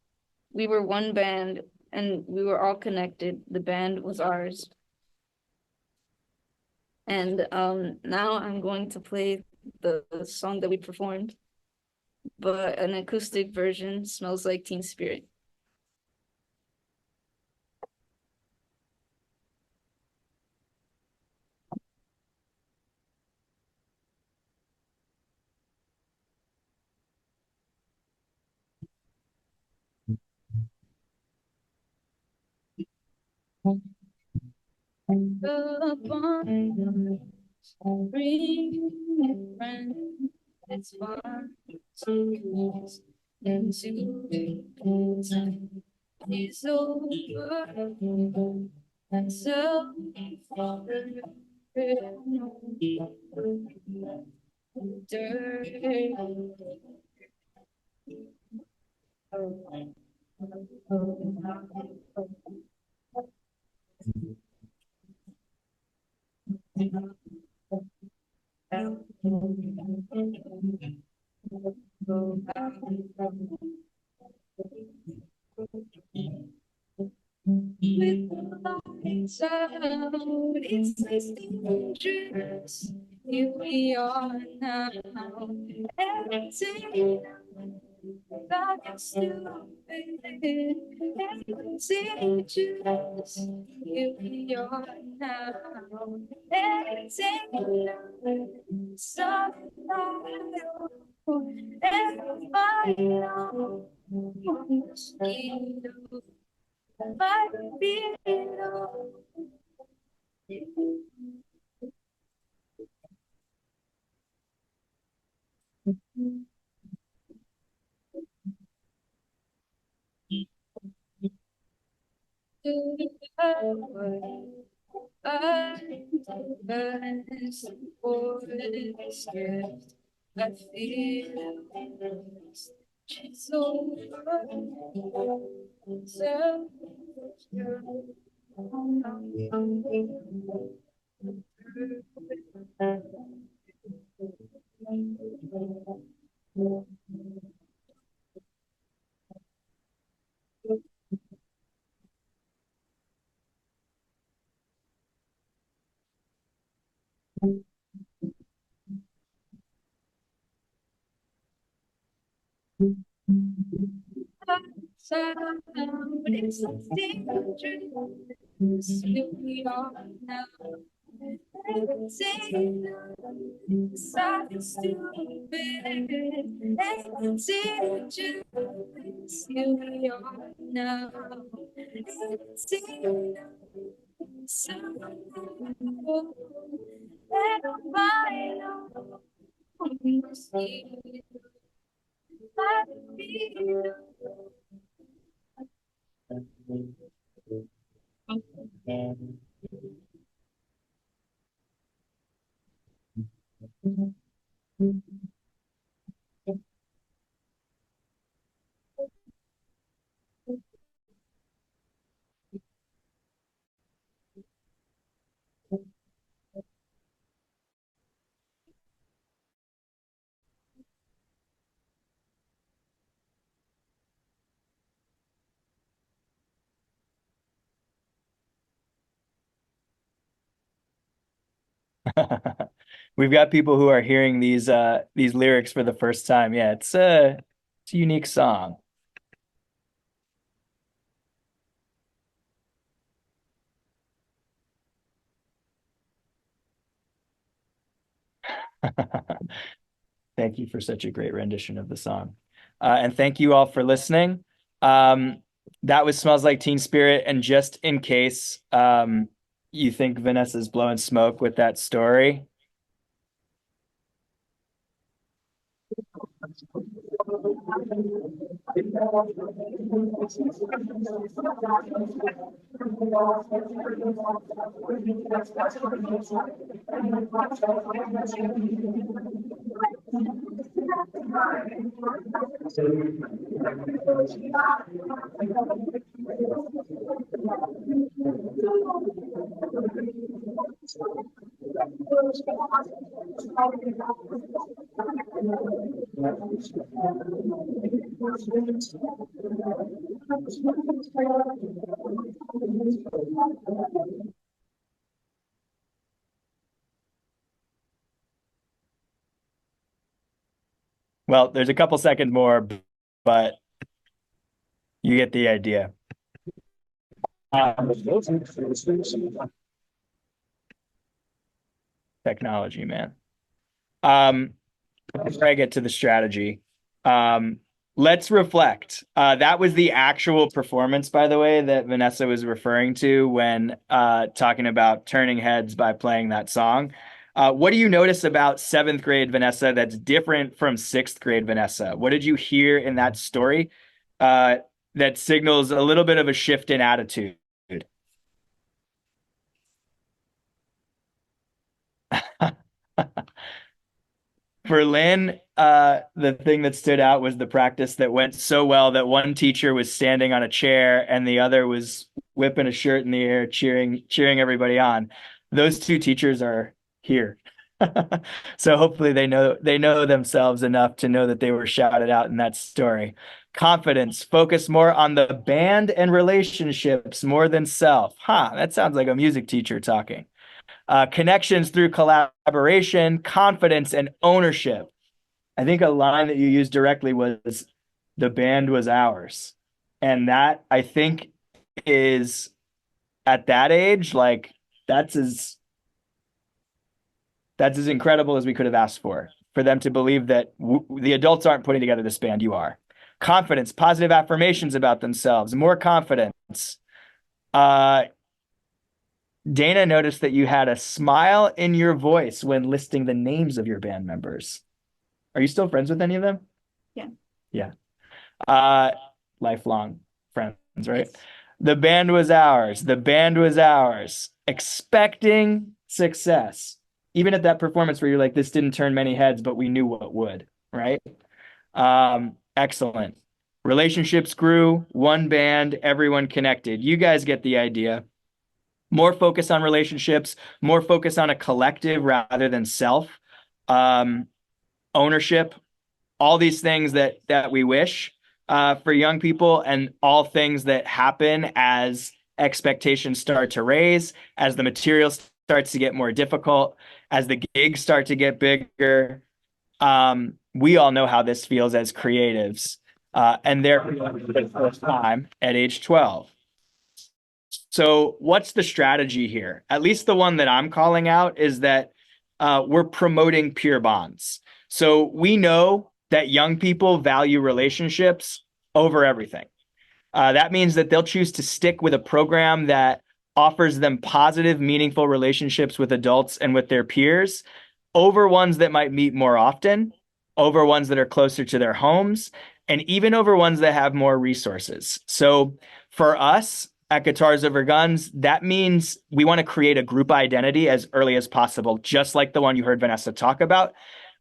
We were one band and we were all connected. The band was ours. And now I'm going to play the song that we performed, but an acoustic version, Smells Like Teen Spirit. Bring a friend, it's far to lose into is over and so with the lights out, it's less dangerous. Here we are now, everything that is stupid, contagious. Here we are now, everything something everybody knows. Mosquito, my beetle. I feel she's over. So sound, it's something dangerous. We are now. We've got people who are hearing these lyrics for the first time. Yeah, it's a unique song. Thank you for such a great rendition of the song. And thank you all for listening. That was Smells Like Teen Spirit. And just in case you think Vanessa's blowing smoke with that story, well, there's a couple seconds more, but you get the idea. Technology, man. Before I get to the strategy, let's reflect. That was the actual performance, by the way, that Vanessa was referring to when talking about turning heads by playing that song. What do you notice about seventh grade Vanessa that's different from sixth grade Vanessa? What did you hear in that story that signals a little bit of a shift in attitude? For Lynn, the thing that stood out was the practice that went so well that one teacher was standing on a chair and the other was whipping a shirt in the air, cheering everybody on. Those two teachers are here. So hopefully they know themselves enough to know that they were shouted out in that story. Confidence, focus more on the band and relationships more than self. That sounds like a music teacher talking. Connections through collaboration, confidence, and ownership. I think a line that you used directly was, the band was ours. And that, I think, is at that age, like that's as incredible as we could have asked for them to believe that the adults aren't putting together this band, you are. Confidence, positive affirmations about themselves, more confidence. Dana noticed that you had a smile in your voice when listing the names of your band members. Are you still friends with any of them? Yeah. Yeah. Lifelong friends, right? Yes. The band was ours. The band was ours. Expecting success. Even at that performance where you're like, this didn't turn many heads, but we knew what would, right? Excellent. Relationships grew, one band, everyone connected. You guys get the idea. More focus on relationships, more focus on a collective rather than self. Ownership, all these things that we wish for young people, and all things that happen as expectations start to raise, as the material starts to get more difficult, as the gigs start to get bigger. We all know how this feels as creatives, and therefore for the first time at age 12. So what's the strategy here? At least the one that I'm calling out is that we're promoting peer bonds. So we know that young people value relationships over everything. That means that they'll choose to stick with a program that offers them positive, meaningful relationships with adults and with their peers over ones that might meet more often, over ones that are closer to their homes, and even over ones that have more resources. So for us at Guitars Over Guns, that means we want to create a group identity as early as possible, just like the one you heard Vanessa talk about,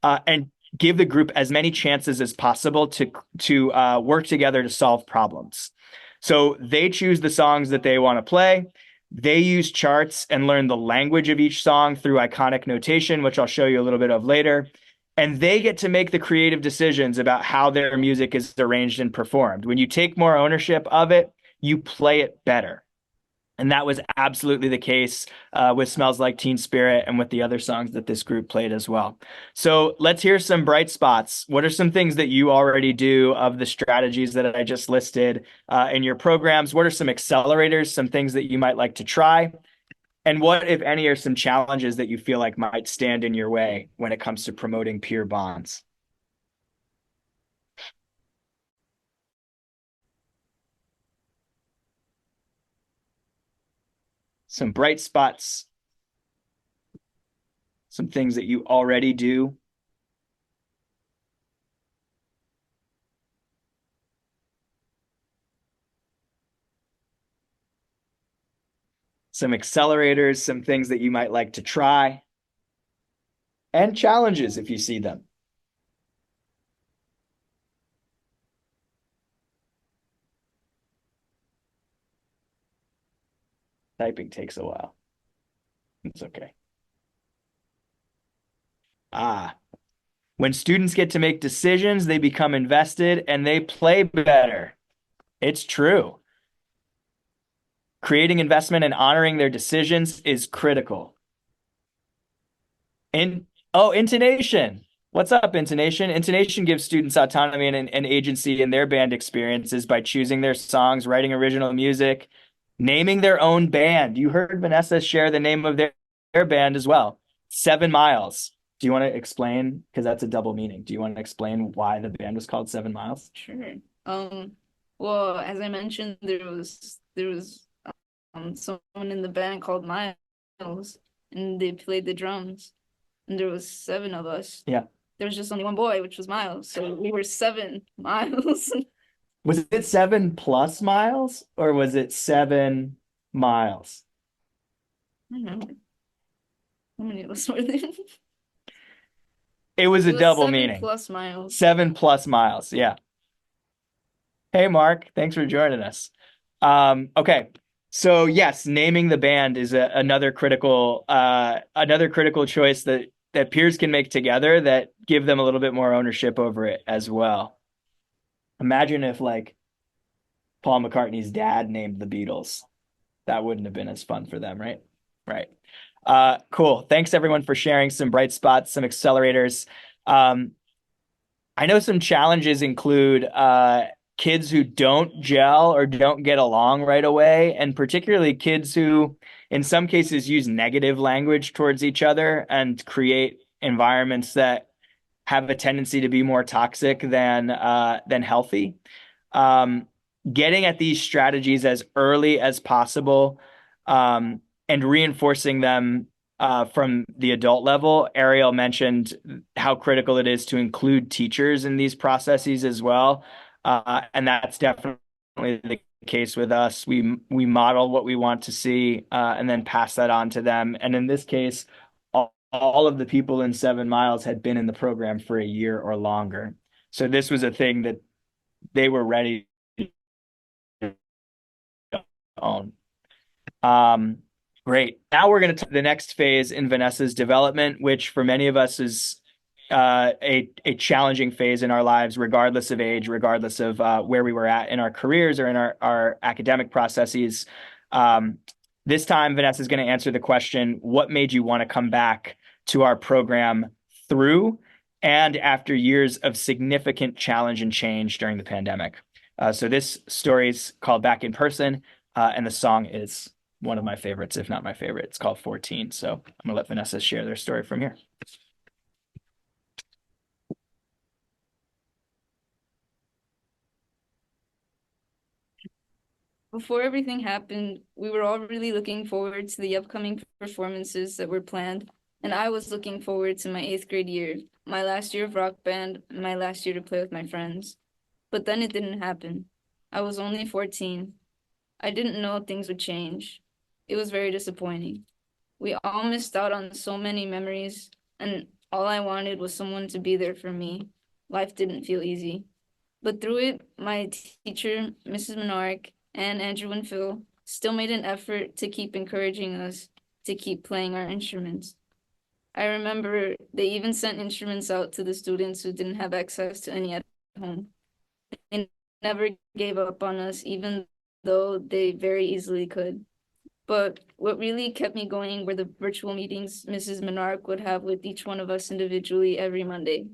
and give the group as many chances as possible to work together to solve problems. So they choose the songs that they want to play. They use charts and learn the language of each song through iconic notation, which I'll show you a little bit of later. And they get to make the creative decisions about how their music is arranged and performed. When you take more ownership of it, you play it better. And that was absolutely the case with Smells Like Teen Spirit and with the other songs that this group played as well. So let's hear some bright spots. What are some things that you already do of the strategies that I just listed in your programs? What are some accelerators, some things that you might like to try? And what, if any, are some challenges that you feel like might stand in your way when it comes to promoting peer bonds? Some bright spots, some things that you already do. Some accelerators, some things that you might like to try, and challenges if you see them. Typing takes a while. It's okay. When students get to make decisions, they become invested and they play better. It's true. Creating investment and honoring their decisions is critical. Intonation. What's up, intonation? Intonation gives students autonomy and agency in their band experiences by choosing their songs, writing original music, naming their own band. You heard Vanessa share the name of their band as well. 7 Miles. Do you want to explain? Because that's a double meaning. Do you want to explain why the band was called 7 Miles? Sure. Well, as I mentioned, there was someone in the band called Miles, and they played the drums, and there was 7 of us. Yeah. There was just only one boy, which was Miles, so we were 7 Miles. Was it 7 plus miles or was it 7 miles? I don't know. How many of us were there? It was a It was double 7 meaning. plus miles. 7 plus miles. Yeah. Hey, Mark, thanks for joining us. Okay. So yes, naming the band is another critical choice that peers can make together that give them a little bit more ownership over it as well. Imagine if like Paul McCartney's dad named the Beatles. That wouldn't have been as fun for them, right? Right. Cool. Thanks everyone for sharing some bright spots, some accelerators. I know some challenges include kids who don't gel or don't get along right away, and particularly kids who, in some cases, use negative language towards each other and create environments that have a tendency to be more toxic than healthy. Getting at these strategies as early as possible and reinforcing them from the adult level. Ariel mentioned how critical it is to include teachers in these processes as well. And that's definitely the case with us. We model what we want to see and then pass that on to them. And in this case, all of the people in 7 Miles had been in the program for a year or longer. So this was a thing that they were ready to own. Great. Now we're going to the next phase in Vanessa's development, which for many of us is a challenging phase in our lives, regardless of age, regardless of where we were at in our careers or in our academic processes. This time, Vanessa is going to answer the question, what made you want to come back to our program through and after years of significant challenge and change during the pandemic? So this story is called Back in Person, and the song is one of my favorites, if not my favorite. It's called 14. So I'm gonna let Vanessa share their story from here. Before everything happened, we were all really looking forward to the upcoming performances that were planned, and I was looking forward to my 8th grade year, my last year of rock band, my last year to play with my friends. But then it didn't happen. I was only 14. I didn't know things would change. It was very disappointing. We all missed out on so many memories, and all I wanted was someone to be there for me. Life didn't feel easy. But through it, my teacher, Mrs. Menark, and Andrew and Phil still made an effort to keep encouraging us to keep playing our instruments. I remember they even sent instruments out to the students who didn't have access to any at home. They never gave up on us, even though they very easily could. But what really kept me going were the virtual meetings Mrs. Menark would have with each one of us individually every Monday.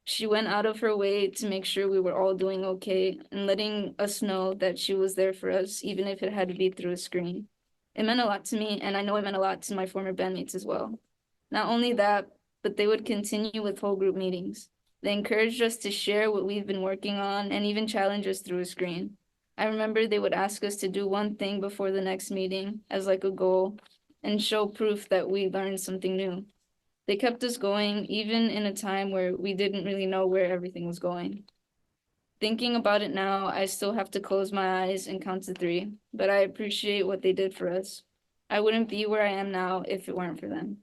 She went out of her way to make sure we were all doing okay and letting us know that she was there for us, even if it had to be through a screen. It meant a lot to me, and I know it meant a lot to my former bandmates as well. Not only that, but they would continue with whole group meetings. They encouraged us to share what we've been working on and even challenge us through a screen. I remember they would ask us to do one thing before the next meeting as like a goal and show proof that we learned something new. They kept us going even in a time where we didn't really know where everything was going. Thinking about it now, I still have to close my eyes and count to 3, but I appreciate what they did for us. I wouldn't be where I am now if it weren't for them.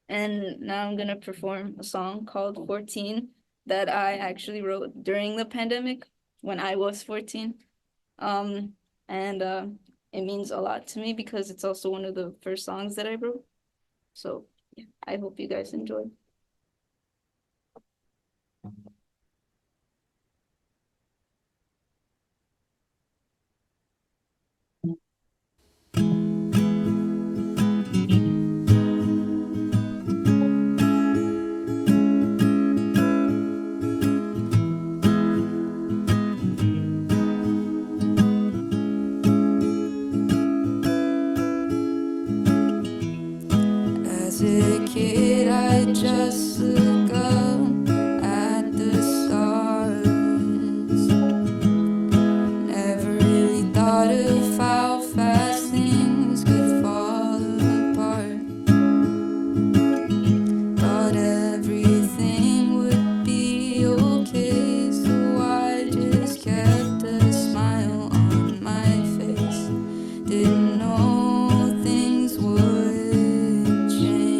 And now I'm gonna perform a song called 14 that I actually wrote during the pandemic when I was 14. It means a lot to me because it's also one of the first songs that I wrote. So yeah, I hope you guys enjoy. As a kid, I just look up at the stars. Never really thought of how fast things could fall apart. Thought everything would be okay, so I just kept a smile on my face. Didn't know things would change.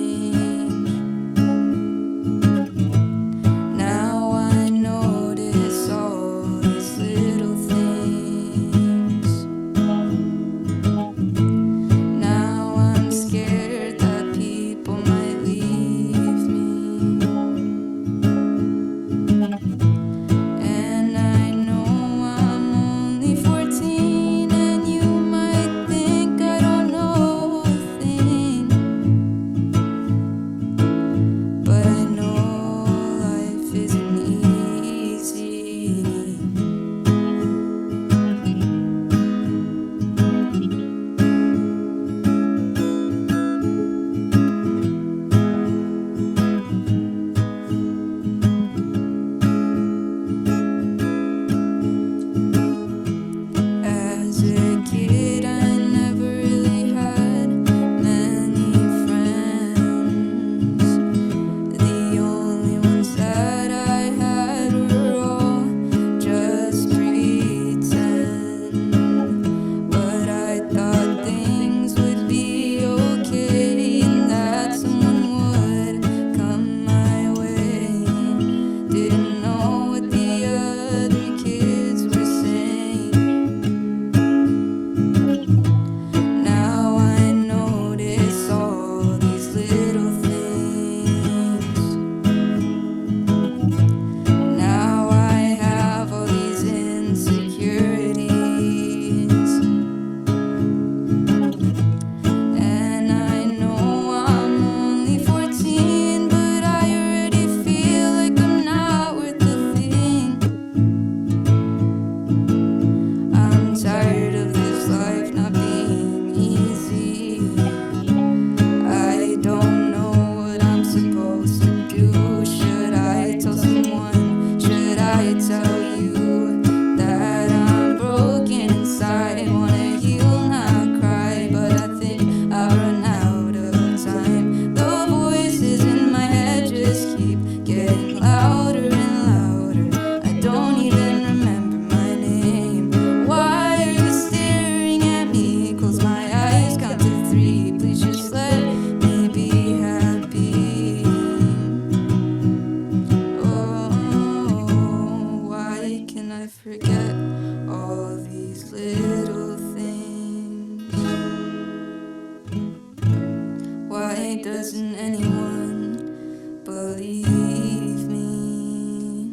doesn't anyone believe me?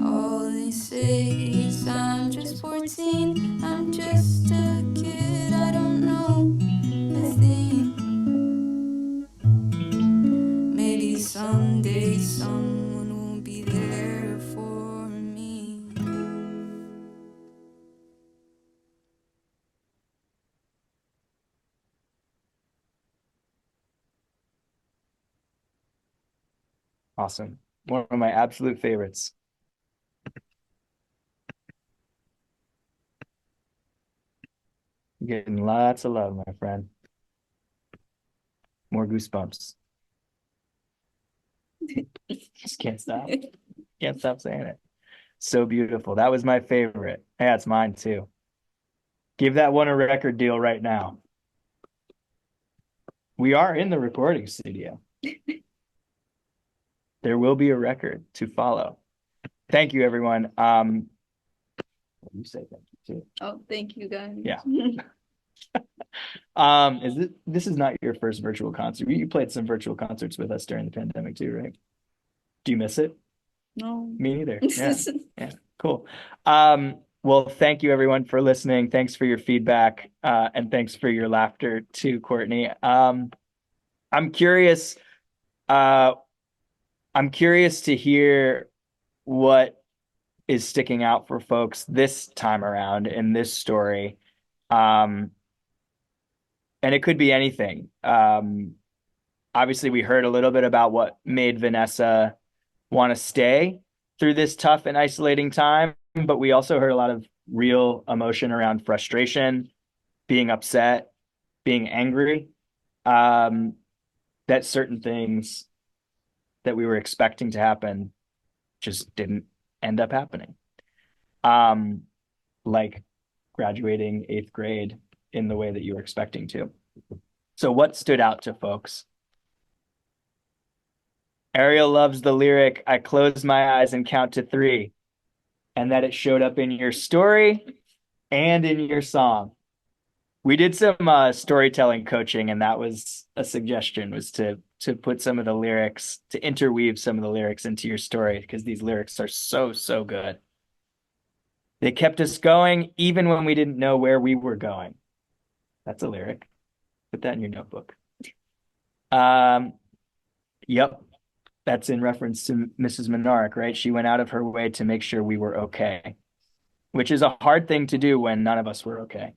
All they say is I'm just 14, I'm just a kid, I don't know a thing. Maybe someday someone will be there for me. Awesome. One of my absolute favorites. You're getting lots of love, my friend. More goosebumps. Just can't stop. Can't stop saying it. So beautiful. That was my favorite. Yeah, it's mine too. Give that one a record deal right now. We are in the recording studio. There will be a record to follow. Thank you, everyone. You say thank you too. Oh, thank you guys. Yeah. This is not your first virtual concert. You played some virtual concerts with us during the pandemic too, right? Do you miss it? No. Me neither. Yeah. Yeah. Cool. Well, thank you everyone for listening. Thanks for your feedback, and thanks for your laughter too, Courtney. I'm curious to hear what is sticking out for folks this time around in this story. And it could be anything. Obviously, we heard a little bit about what made Vanessa want to stay through this tough and isolating time, but we also heard a lot of real emotion around frustration, being upset, being angry, that certain things that we were expecting to happen just didn't end up happening. Like graduating 8th grade in the way that you were expecting to. So what stood out to folks? Ariel loves the lyric, I close my eyes and count to 3, and that it showed up in your story and in your song. We did some storytelling coaching, and that was a suggestion, was to put some of the lyrics, to interweave some of the lyrics into your story, because these lyrics are so good. They kept us going even when we didn't know where we were going. That's a lyric. Put that in your notebook. Yep. That's in reference to Mrs. Menarek, right? She went out of her way to make sure we were okay, which is a hard thing to do when none of us were okay.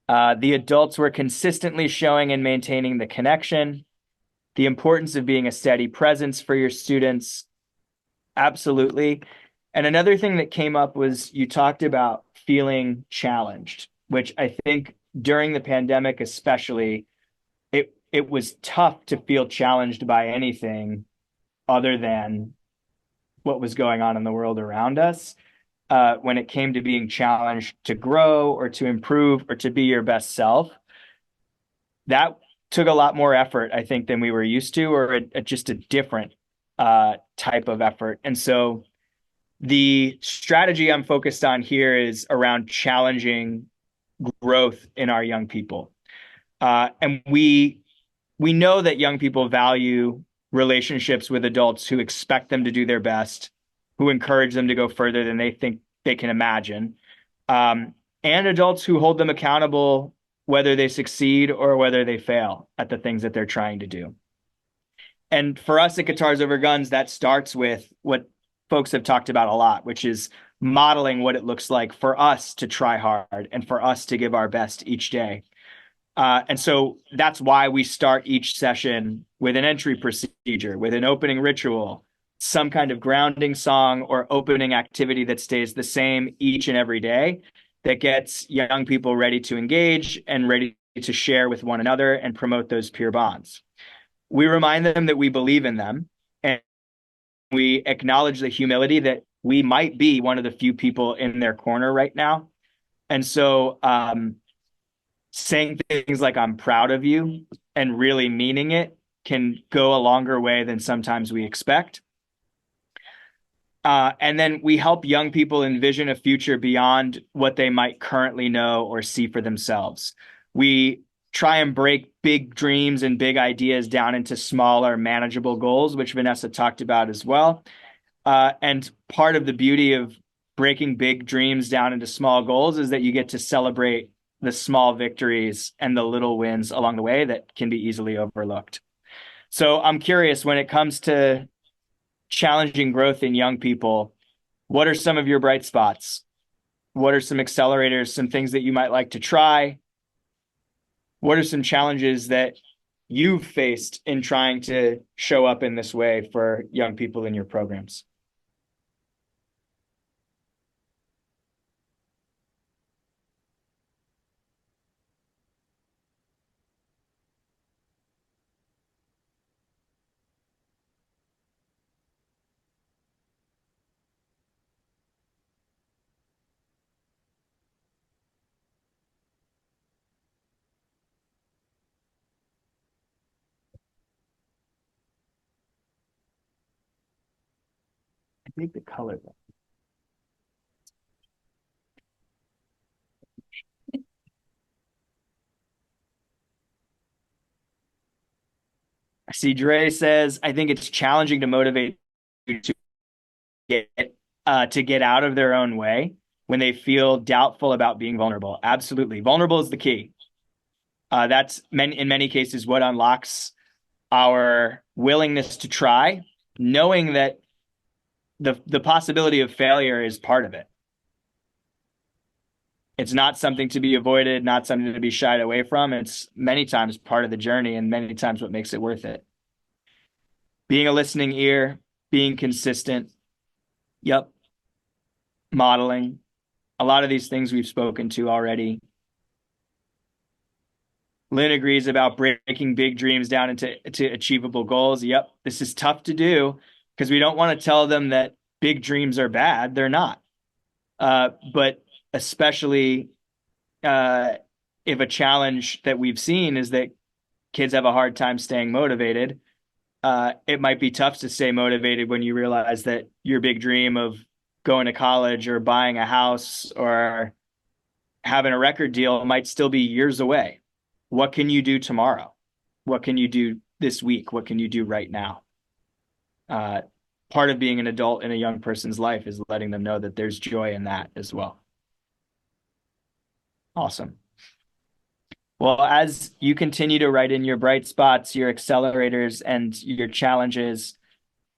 The adults were consistently showing and maintaining the connection, the importance of being a steady presence for your students. Absolutely. And another thing that came up was you talked about feeling challenged, which I think during the pandemic especially, it was tough to feel challenged by anything other than what was going on in the world around us. When it came to being challenged to grow or to improve or to be your best self, that took a lot more effort, I think, than we were used to, or just a different type of effort. And so the strategy I'm focused on here is around challenging growth in our young people. And we know that young people value relationships with adults who expect them to do their best, who encourage them to go further than they think they can imagine, and adults who hold them accountable, whether they succeed or whether they fail at the things that they're trying to do. And for us at Guitars Over Guns, that starts with what folks have talked about a lot, which is modeling what it looks like for us to try hard and for us to give our best each day. And so that's why we start each session with an entry procedure, with an opening ritual, some kind of grounding song or opening activity that stays the same each and every day, that gets young people ready to engage and ready to share with one another and promote those peer bonds. We remind them that we believe in them, and we acknowledge the humility that we might be one of the few people in their corner right now. And so saying things like, I'm proud of you, and really meaning it can go a longer way than sometimes we expect. And then we help young people envision a future beyond what they might currently know or see for themselves. We try and break big dreams and big ideas down into smaller, manageable goals, which Vanessa talked about as well. And part of the beauty of breaking big dreams down into small goals is that you get to celebrate the small victories and the little wins along the way that can be easily overlooked. So I'm curious, when it comes to challenging growth in young people, what are some of your bright spots? What are some accelerators, some things that you might like to try? What are some challenges that you've faced in trying to show up in this way for young people in your programs? I think the color though. I see Dre says, I think it's challenging to motivate you to get out of their own way when they feel doubtful about being vulnerable. Absolutely. Vulnerable is the key. That's in many cases what unlocks our willingness to try, knowing that the possibility of failure is part of it. It's not something to be avoided, not something to be shied away from. It's many times part of the journey and many times what makes it worth it. Being a listening ear, being consistent. Yep. Modeling. A lot of these things we've spoken to already. Lynn agrees about breaking big dreams down into achievable goals. Yep. This is tough to do because we don't want to tell them that big dreams are bad. They're not. But especially if a challenge that we've seen is that kids have a hard time staying motivated, it might be tough to stay motivated when you realize that your big dream of going to college or buying a house or having a record deal might still be years away. What can you do tomorrow? What can you do this week? What can you do right now? Part of being an adult in a young person's life is letting them know that there's joy in that as well. Awesome. Well, as you continue to write in your bright spots, your accelerators, and your challenges,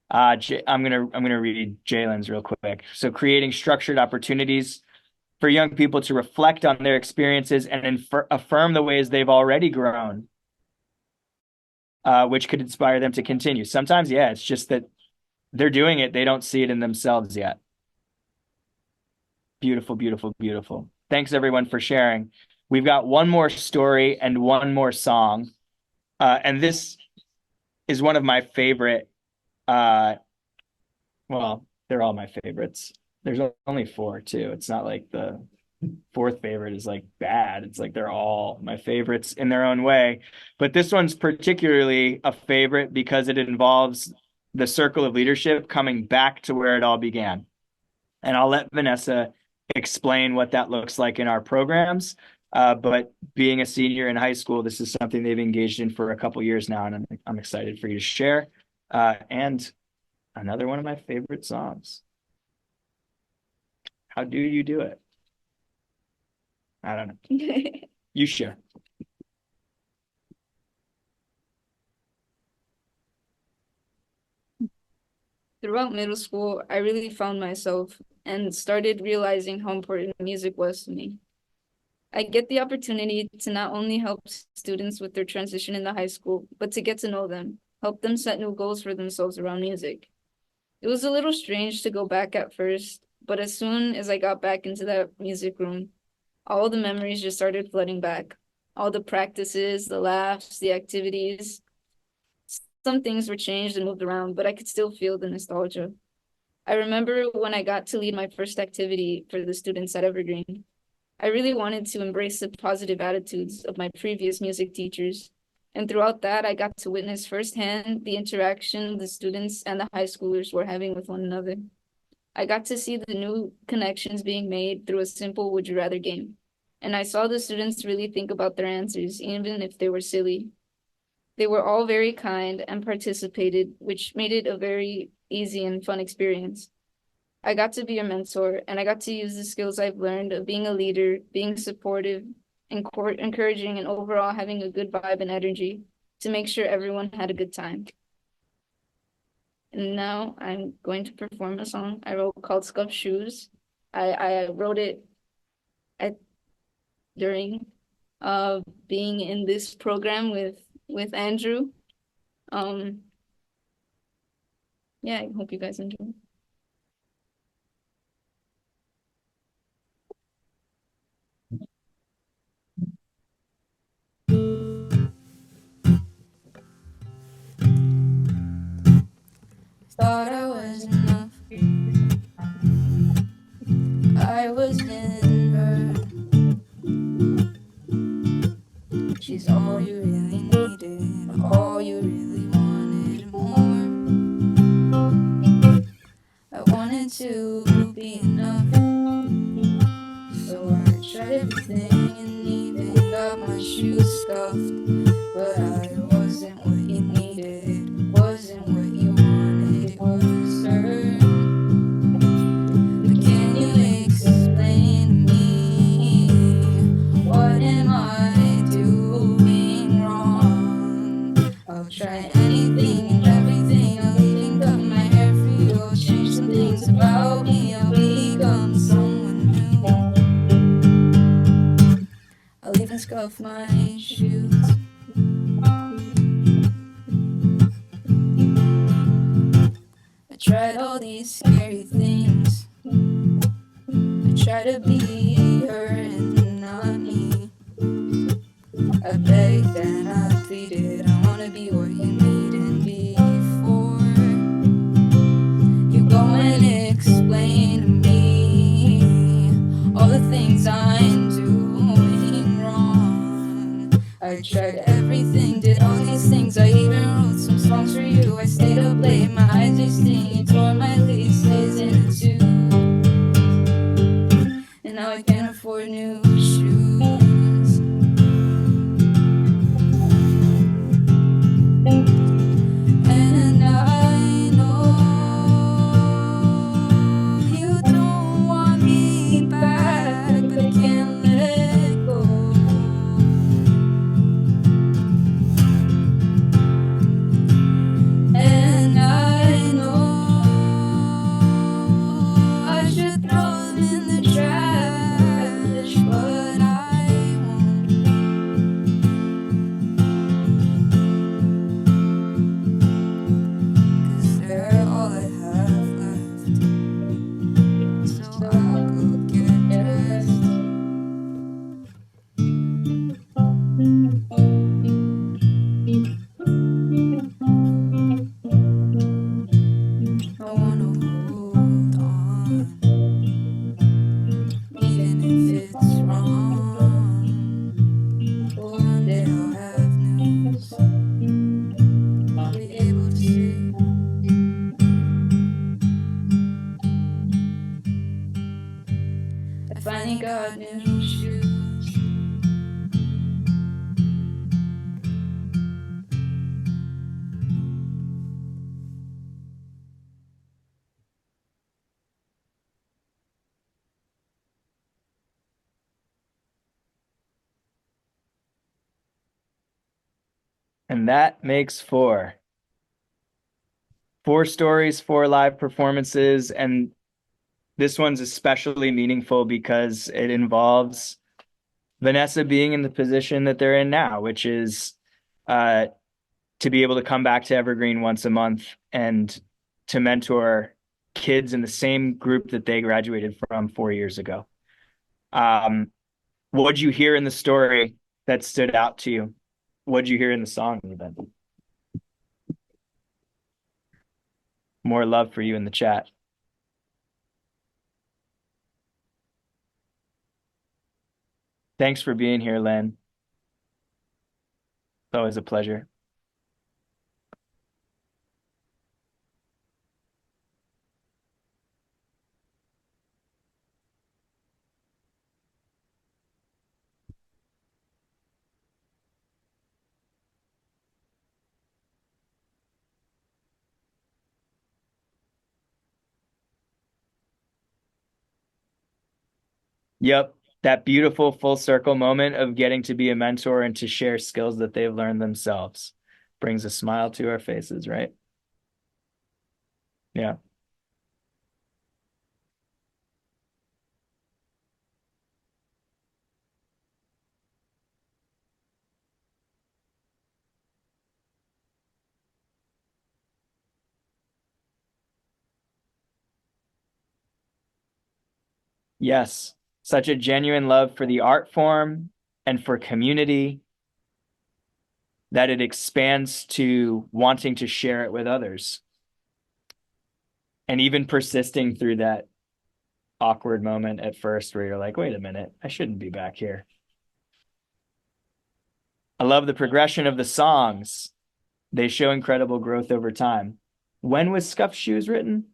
I'm gonna read Jalen's real quick. So, creating structured opportunities for young people to reflect on their experiences and affirm the ways they've already grown, which could inspire them to continue. Sometimes, yeah, it's just that they're doing it; they don't see it in themselves yet. Beautiful, beautiful, beautiful. Thanks everyone for sharing. We've got one more story and one more song. And this is one of my favorite. Well, they're all my favorites. There's only 4 too. It's not like the 4th favorite is like bad. It's like they're all my favorites in their own way. But this one's particularly a favorite because it involves the circle of leadership coming back to where it all began. And I'll let Vanessa explain what that looks like in our programs. But being a senior in high school, this is something they've engaged in for a couple years now, and I'm excited for you to share. And another one of my favorite songs. How do you do it? I don't know. You share. Throughout middle school, I really found myself and started realizing how important music was to me. I get the opportunity to not only help students with their transition into high school, but to get to know them, help them set new goals for themselves around music. It was a little strange to go back at first, but as soon as I got back into that music room, all the memories just started flooding back. All the practices, the laughs, the activities. Some things were changed and moved around, but I could still feel the nostalgia. I remember when I got to lead my first activity for the students at Evergreen. I really wanted to embrace the positive attitudes of my previous music teachers. And throughout that, I got to witness firsthand the interaction the students and the high schoolers were having with one another. I got to see the new connections being made through a simple would you rather game. and I saw the students really think about their answers, even if they were silly. They were all very kind and participated, which made it a very easy and fun experience. I got to be a mentor, and I got to use the skills I've learned of being a leader, being supportive, encouraging, and overall having a good vibe and energy to make sure everyone had a good time. And now I'm going to perform a song I wrote called Scuffed Shoes. I wrote it during being in this program with Andrew. Yeah, I hope you guys enjoy. Thought I was enough. I was in her. She's all you really needed, all you really wanted, and more. I wanted to be enough, so I tried everything and even got my shoes scuffed. But I wasn't what you needed, wasn't what you wanted, it was her. But can you explain to me, what am I doing wrong? I'll try anything and everything, I'll even cut my hair for you, I'll change some things about me, I'll become someone new. I'll even scuff my shoes. I tried all these scary things. I try to be her and not me. I begged and I pleaded, I wanna be what you need and before you go and explain to me all the things I'm doing wrong. I tried everything, did all these things, I even wrote some songs for you. I stayed up late, my eyes are stinging, tore my laces in two, and now I can't afford new shoes. And I know you don't want me back, but I can't let go. And I know I should throw them in the trash, but I won't. 'Cause they're all I have left. So I'll go get dressed. I wanna hold on, even if it's wrong. One day I'll have news, I'll be able to say I finally got new shoes. And that makes four. 4 stories, 4 live performances, and this one's especially meaningful because it involves Vanessa being in the position that they're in now, which is to be able to come back to Evergreen once a month and to mentor kids in the same group that they graduated from 4 years ago. What'd you hear in the story that stood out to you? What'd you hear in the song even? More love for you in the chat. Thanks for being here, Lynn. It's always a pleasure. Yep. That beautiful full circle moment of getting to be a mentor and to share skills that they've learned themselves brings a smile to our faces, right? Yeah. Yes. Such a genuine love for the art form and for community that it expands to wanting to share it with others. And even persisting through that awkward moment at first where you're like, wait a minute, I shouldn't be back here. I love the progression of the songs. They show incredible growth over time. When was Scuffed Shoes written?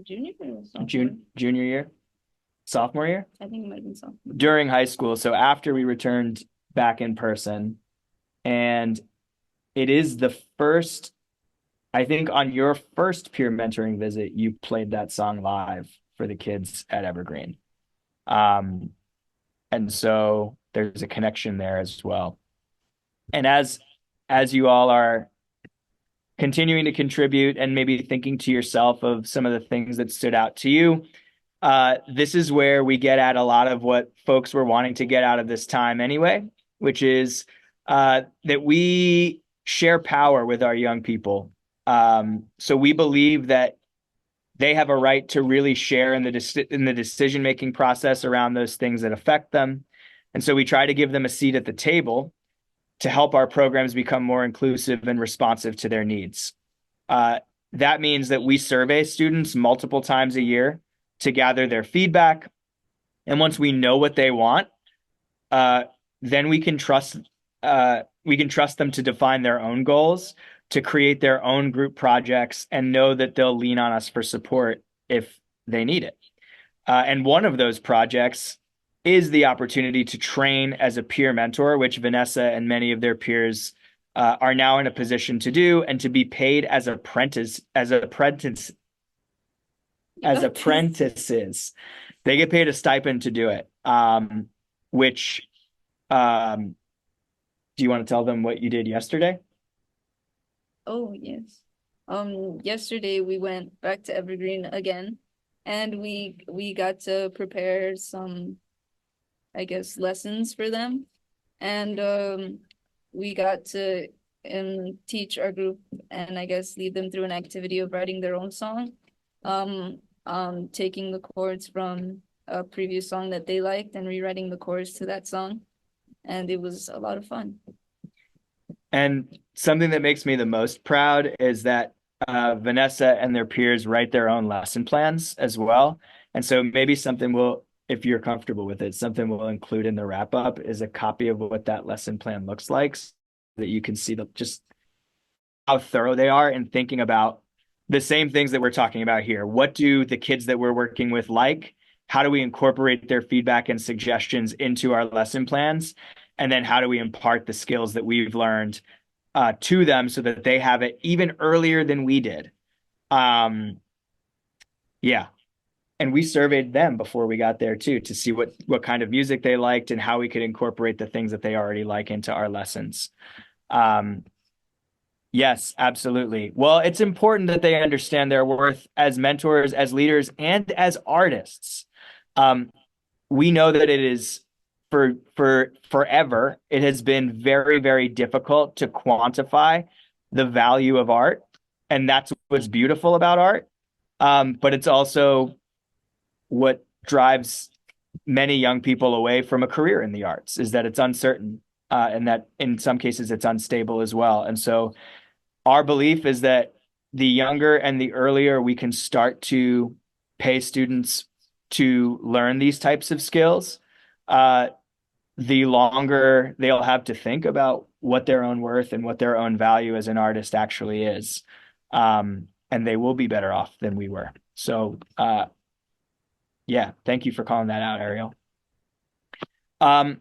Junior or sophomore? Junior year? Sophomore year? I think it might have been sophomore. During high school. So after we returned back in person. And it is the first, I think on your first peer mentoring visit, you played that song live for the kids at Evergreen. And so there's a connection there as well. And as you all are continuing to contribute and maybe thinking to yourself of some of the things that stood out to you, this is where we get at a lot of what folks were wanting to get out of this time anyway, which is that we share power with our young people. So we believe that they have a right to really share in the decision-making process around those things that affect them. And so we try to give them a seat at the table to help our programs become more inclusive and responsive to their needs. That means that we survey students multiple times a year to gather their feedback. And once we know what they want, then we can trust them to define their own goals, to create their own group projects, and know that they'll lean on us for support if they need it. And one of those projects is the opportunity to train as a peer mentor, which Vanessa and many of their peers are now in a position to do, and to be paid as apprentices. They get paid a stipend to do it. Which do you want to tell them what you did yesterday? Oh, yes. Yesterday we went back to Evergreen again, and we got to prepare some, I guess, lessons for them. And we got to teach our group and I guess lead them through an activity of writing their own song. Taking the chords from a previous song that they liked and rewriting the chords to that song. And it was a lot of fun. And something that makes me the most proud is that Vanessa and their peers write their own lesson plans as well. And so maybe something if you're comfortable with it, something we'll include in the wrap up is a copy of what that lesson plan looks like, so that you can see just how thorough they are in thinking about the same things that we're talking about here. What do the kids that we're working with like? How do we incorporate their feedback and suggestions into our lesson plans? And then how do we impart the skills that we've learned to them so that they have it even earlier than we did? Yeah. And we surveyed them before we got there too, to see what kind of music they liked and how we could incorporate the things that they already like into our lessons. Yes, absolutely. Well, it's important that they understand their worth as mentors, as leaders, and as artists. We know that it is for forever, it has been very, very difficult to quantify the value of art. And that's what's beautiful about art. But it's also what drives many young people away from a career in the arts, is that it's uncertain, and that in some cases it's unstable as well. And so our belief is that the younger and the earlier we can start to pay students to learn these types of skills, the longer they'll have to think about what their own worth and what their own value as an artist actually is. And they will be better off than we were. So, yeah, thank you for calling that out, Ariel. And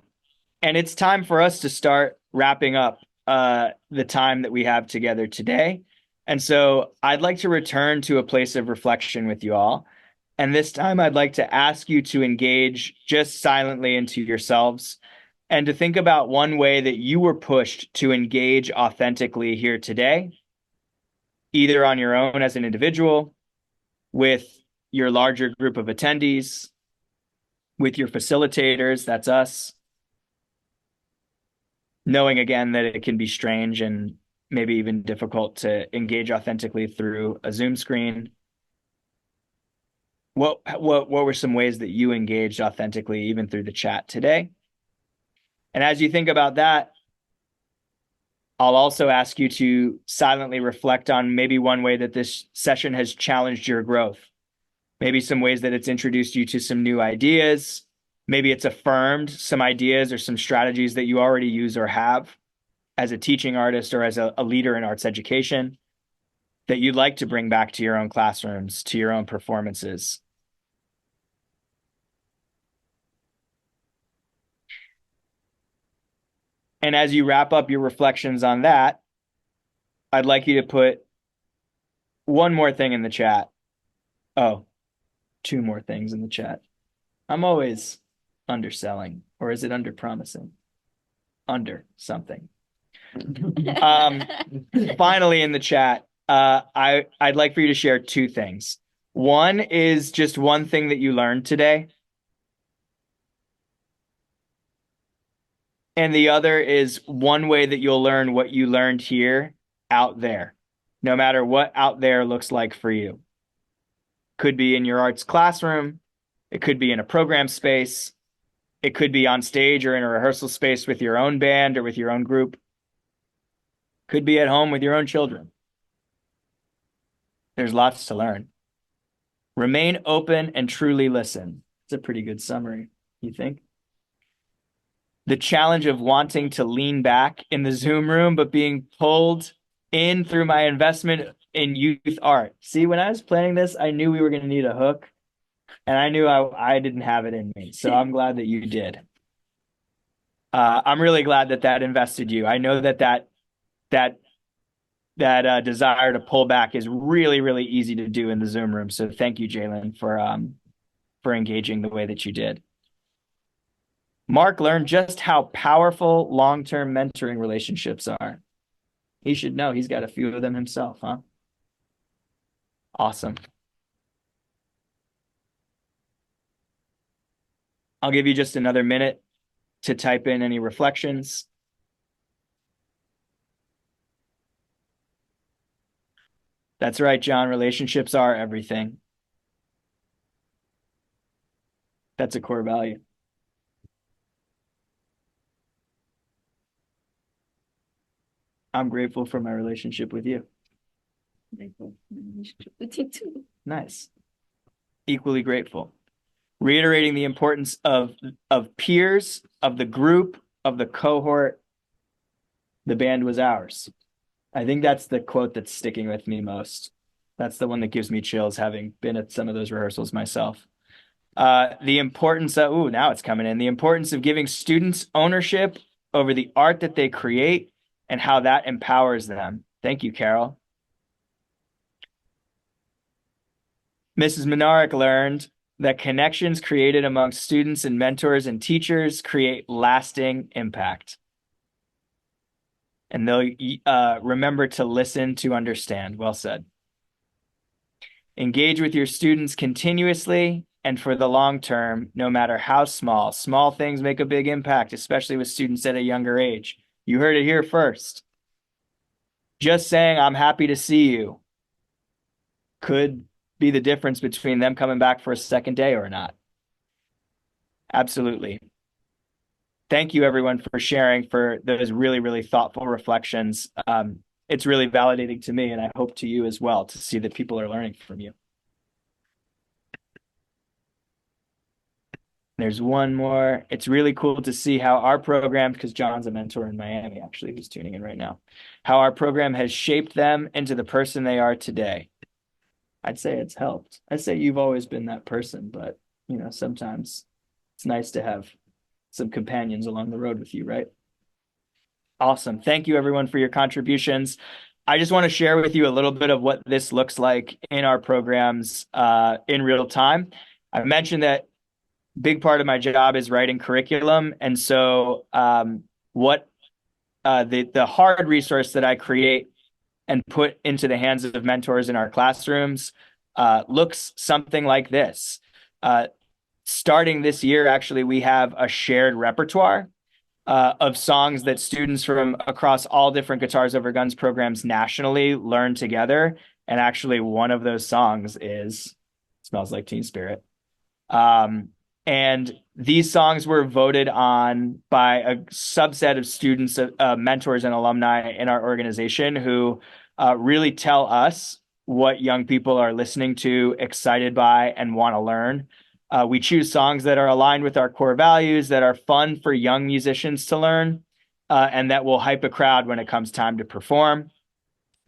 it's time for us to start wrapping up the time that we have together today. And so I'd like to return to a place of reflection with you all. And this time I'd like to ask you to engage just silently into yourselves and to think about one way that you were pushed to engage authentically here today, either on your own as an individual, with your larger group of attendees, with your facilitators, that's us, knowing again that it can be strange and maybe even difficult to engage authentically through a Zoom screen. What were some ways that you engaged authentically even through the chat today? And as you think about that, I'll also ask you to silently reflect on maybe one way that this session has challenged your growth. Maybe some ways that it's introduced you to some new ideas. Maybe it's affirmed some ideas or some strategies that you already use or have as a teaching artist or as a leader in arts education that you'd like to bring back to your own classrooms, to your own performances. And as you wrap up your reflections on that, I'd like you to put one more thing in the chat. Oh, two more things in the chat. I'm always underselling, or is it under promising? Under something. Finally, in the chat, I'd like for you to share two things. One is just one thing that you learned today. And the other is one way that you'll learn what you learned here out there, no matter what out there looks like for you. Could be in your arts classroom. It could be in a program space. It could be on stage or in a rehearsal space with your own band or with your own group. Could be at home with your own children. There's lots to learn. Remain open and truly listen. It's a pretty good summary, you think? The challenge of wanting to lean back in the Zoom room, but being pulled in through my investment in youth art. See, when I was planning this, I knew we were going to need a hook, and I knew I didn't have it in me. So I'm glad that you did. I'm really glad that invested you. I know that desire to pull back is really, really easy to do in the Zoom room. So thank you, Jalen, for engaging the way that you did. Mark learned just how powerful long-term mentoring relationships are. He should know. He's got a few of them himself, huh? Awesome. I'll give you just another minute to type in any reflections. That's right, John. Relationships are everything. That's a core value. I'm grateful for my relationship with you. Grateful for my relationship with you too. Nice. Equally grateful. Reiterating the importance of peers, of the group, of the cohort. The band was ours. I think that's the quote that's sticking with me most. That's the one that gives me chills, having been at some of those rehearsals myself. The importance of, now it's coming in. The importance of giving students ownership over the art that they create and how that empowers them. Thank you, Carol. Mrs. Minarik learned that connections created among students and mentors and teachers create lasting impact. And they'll remember to listen to understand. Well said. Engage with your students continuously and for the long term, no matter how small. Small things make a big impact, especially with students at a younger age. You heard it here first. Just saying, I'm happy to see you could be the difference between them coming back for a second day or not. Absolutely. Thank you, everyone, for sharing, for those really, really thoughtful reflections. It's really validating to me, and I hope to you as well, to see that people are learning from you. There's one more. It's really cool to see how our program, because John's a mentor in Miami, actually, who's tuning in right now, how our program has shaped them into the person they are today. I'd say it's helped. I'd say you've always been that person, but, sometimes it's nice to have some companions along the road with you, right? Awesome. Thank you, everyone, for your contributions. I just want to share with you a little bit of what this looks like in our programs in real time. I mentioned that big part of my job is writing curriculum. And so what the hard resource that I create and put into the hands of mentors in our classrooms looks something like this. Starting this year, actually, we have a shared repertoire of songs that students from across all different Guitars Over Guns programs nationally learn together. And actually, one of those songs is Smells Like Teen Spirit. And these songs were voted on by a subset of students, mentors, and alumni in our organization who really tell us what young people are listening to, excited by, and want to learn. We choose songs that are aligned with our core values, that are fun for young musicians to learn, and that will hype a crowd when it comes time to perform.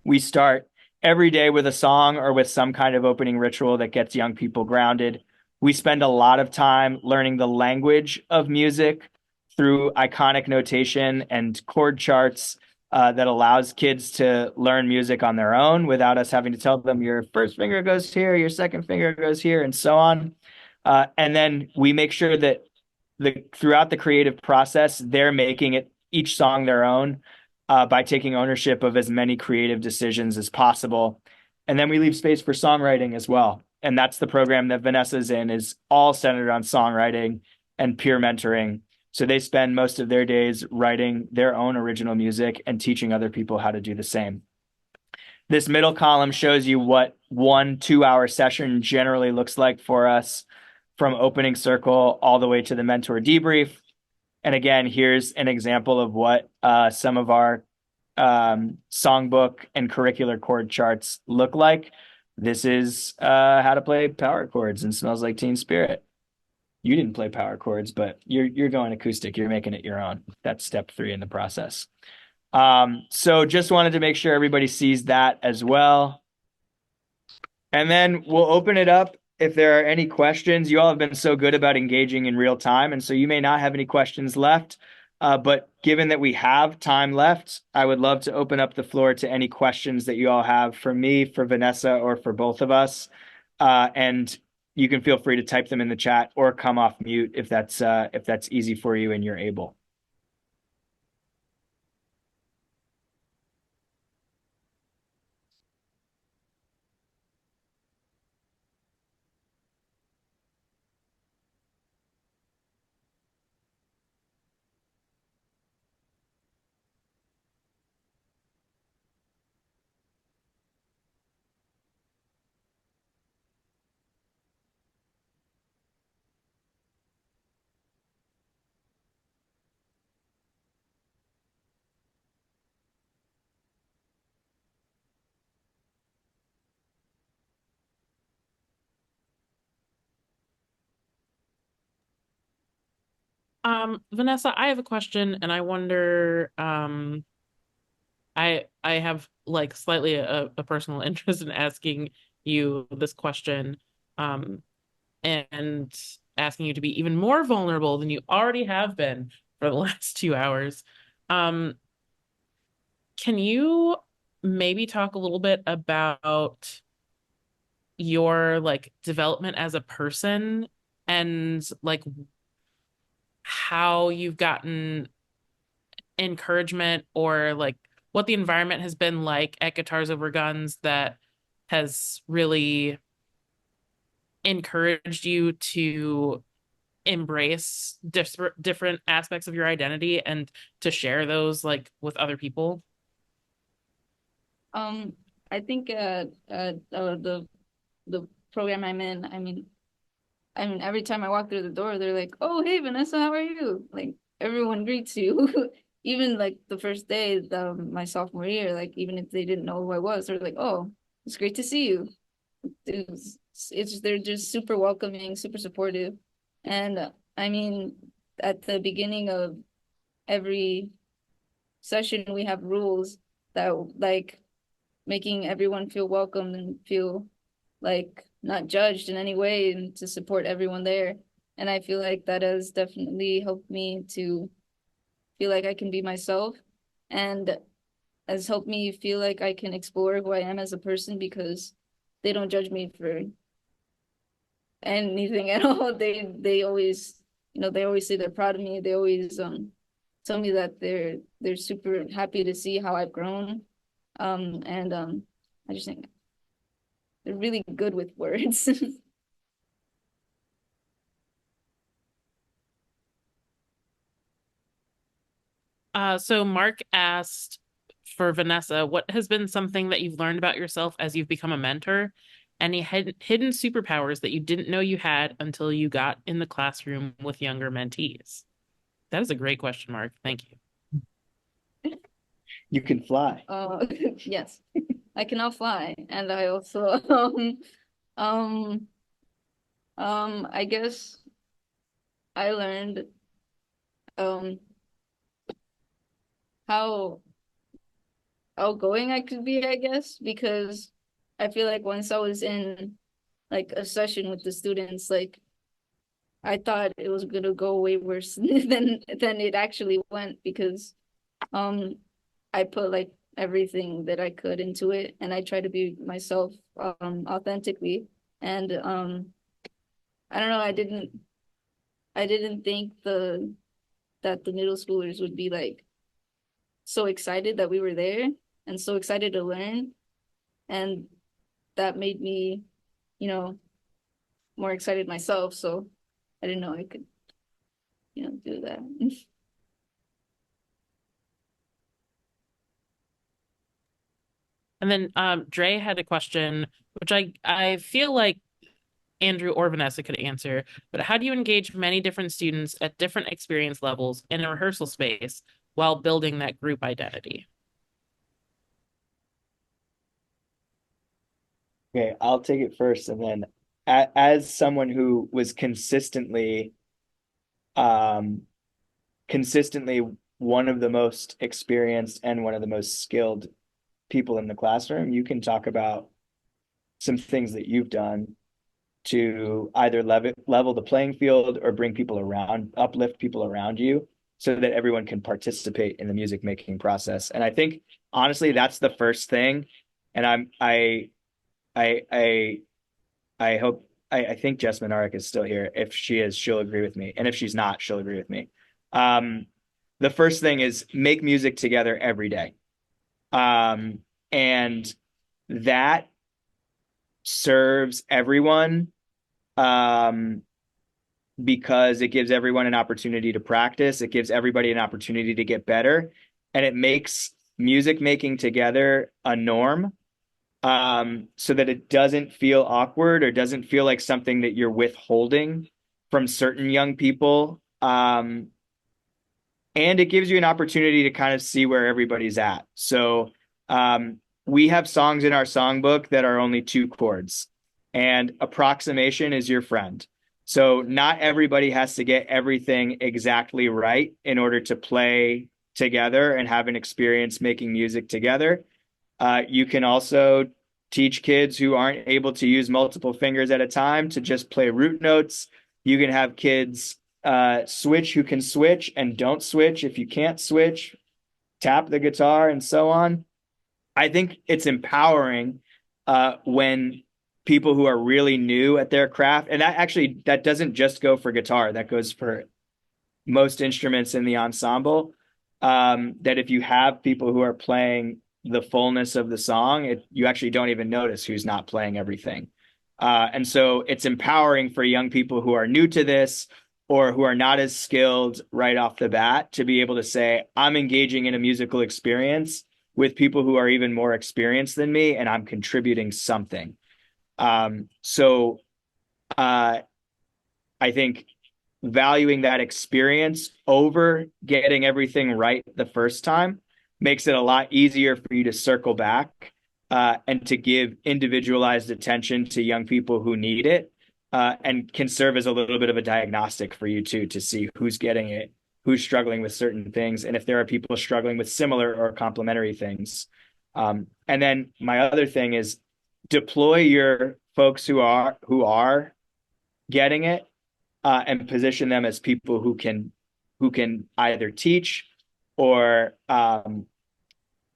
We start every day with a song or with some kind of opening ritual that gets young people grounded. We spend a lot of time learning the language of music through iconic notation and chord charts that allows kids to learn music on their own without us having to tell them your first finger goes here, your second finger goes here, and so on. And then we make sure that throughout the creative process, they're making it each song their own by taking ownership of as many creative decisions as possible. And then we leave space for songwriting as well. And that's the program that Vanessa's in, is all centered on songwriting and peer mentoring. So they spend most of their days writing their own original music and teaching other people how to do the same. This middle column shows you what 1-2 hour session generally looks like for us, from opening circle all the way to the mentor debrief. And again, here's an example of what some of our songbook and curricular chord charts look like. This is how to play power chords and Smells Like Teen Spirit. You didn't play power chords, but you're going acoustic. You're making it your own. That's step 3 in the process. So just wanted to make sure everybody sees that as well. And then we'll open it up if there are any questions. You all have been so good about engaging in real time, and so you may not have any questions left. But given that we have time left, I would love to open up the floor to any questions that you all have for me, for Vanessa, or for both of us. And you can feel free to type them in the chat or come off mute if that's easy for you and you're able. Vanessa, I have a question, and I wonder, I have like slightly a personal interest in asking you this question, and asking you to be even more vulnerable than you already have been for the last 2 hours. Can you maybe talk a little bit about your like development as a person, and like how you've gotten encouragement, or like what the environment has been like at Guitars Over Guns that has really encouraged you to embrace different aspects of your identity and to share those like with other people? I think the program I'm in, I mean, every time I walk through the door, they're like, "Oh, hey, Vanessa, how are you?" Like everyone greets you. Even like the first day, my sophomore year, like even if they didn't know who I was, they're like, "Oh, it's great to see you." They're just super welcoming, super supportive, and I mean, at the beginning of every session, we have rules that like making everyone feel welcome and feel like not judged in any way, and to support everyone there. And I feel like that has definitely helped me to feel like I can be myself. And has helped me feel like I can explore who I am as a person because they don't judge me for anything at all. They always, they always say they're proud of me. They always tell me that they're super happy to see how I've grown. And I just think they're really good with words. So Mark asked for Vanessa, what has been something that you've learned about yourself as you've become a mentor? Any hidden superpowers that you didn't know you had until you got in the classroom with younger mentees? That is a great question, Mark. Thank you. You can fly. Yes, I cannot fly, and I also I guess I learned how outgoing I could be, I guess, because I feel like once I was in like a session with the students, like I thought it was gonna go way worse than it actually went because I put like everything that I could into it and I try to be myself authentically. And I don't know, I didn't think that the middle schoolers would be like so excited that we were there and so excited to learn. And that made me, more excited myself. So I didn't know I could, do that. And then Dre had a question, which I feel like Andrew or Vanessa could answer, but how do you engage many different students at different experience levels in a rehearsal space while building that group identity? Okay, I'll take it first, and then as someone who was consistently one of the most experienced and one of the most skilled people in the classroom, you can talk about some things that you've done to either level the playing field or bring people around, uplift people around you so that everyone can participate in the music making process. And I think honestly, that's the first thing. And I think Jess Minarek is still here. If she is, she'll agree with me. And if she's not, she'll agree with me. The first thing is make music together every day. And that serves everyone because it gives everyone an opportunity to practice. It gives everybody an opportunity to get better. And it makes music making together a norm so that it doesn't feel awkward or doesn't feel like something that you're withholding from certain young people. And it gives you an opportunity to kind of see where everybody's at. So we have songs in our songbook that are only 2 chords, and approximation is your friend. So not everybody has to get everything exactly right in order to play together and have an experience making music together. You can also teach kids who aren't able to use multiple fingers at a time to just play root notes. You can have kids switch who can switch and don't switch if you can't switch, tap the guitar and so on. I think it's empowering when people who are really new at their craft, and that doesn't just go for guitar, that goes for most instruments in the ensemble, that if you have people who are playing the fullness of the song, you actually don't even notice who's not playing everything. And so it's empowering for young people who are new to this or who are not as skilled right off the bat to be able to say, I'm engaging in a musical experience with people who are even more experienced than me, and I'm contributing something. So I think valuing that experience over getting everything right the first time makes it a lot easier for you to circle back and to give individualized attention to young people who need it, and can serve as a little bit of a diagnostic for you too, to see who's getting it, who's struggling with certain things, and if there are people struggling with similar or complementary things. And then my other thing is deploy your folks who are getting it, and position them as people who can either teach or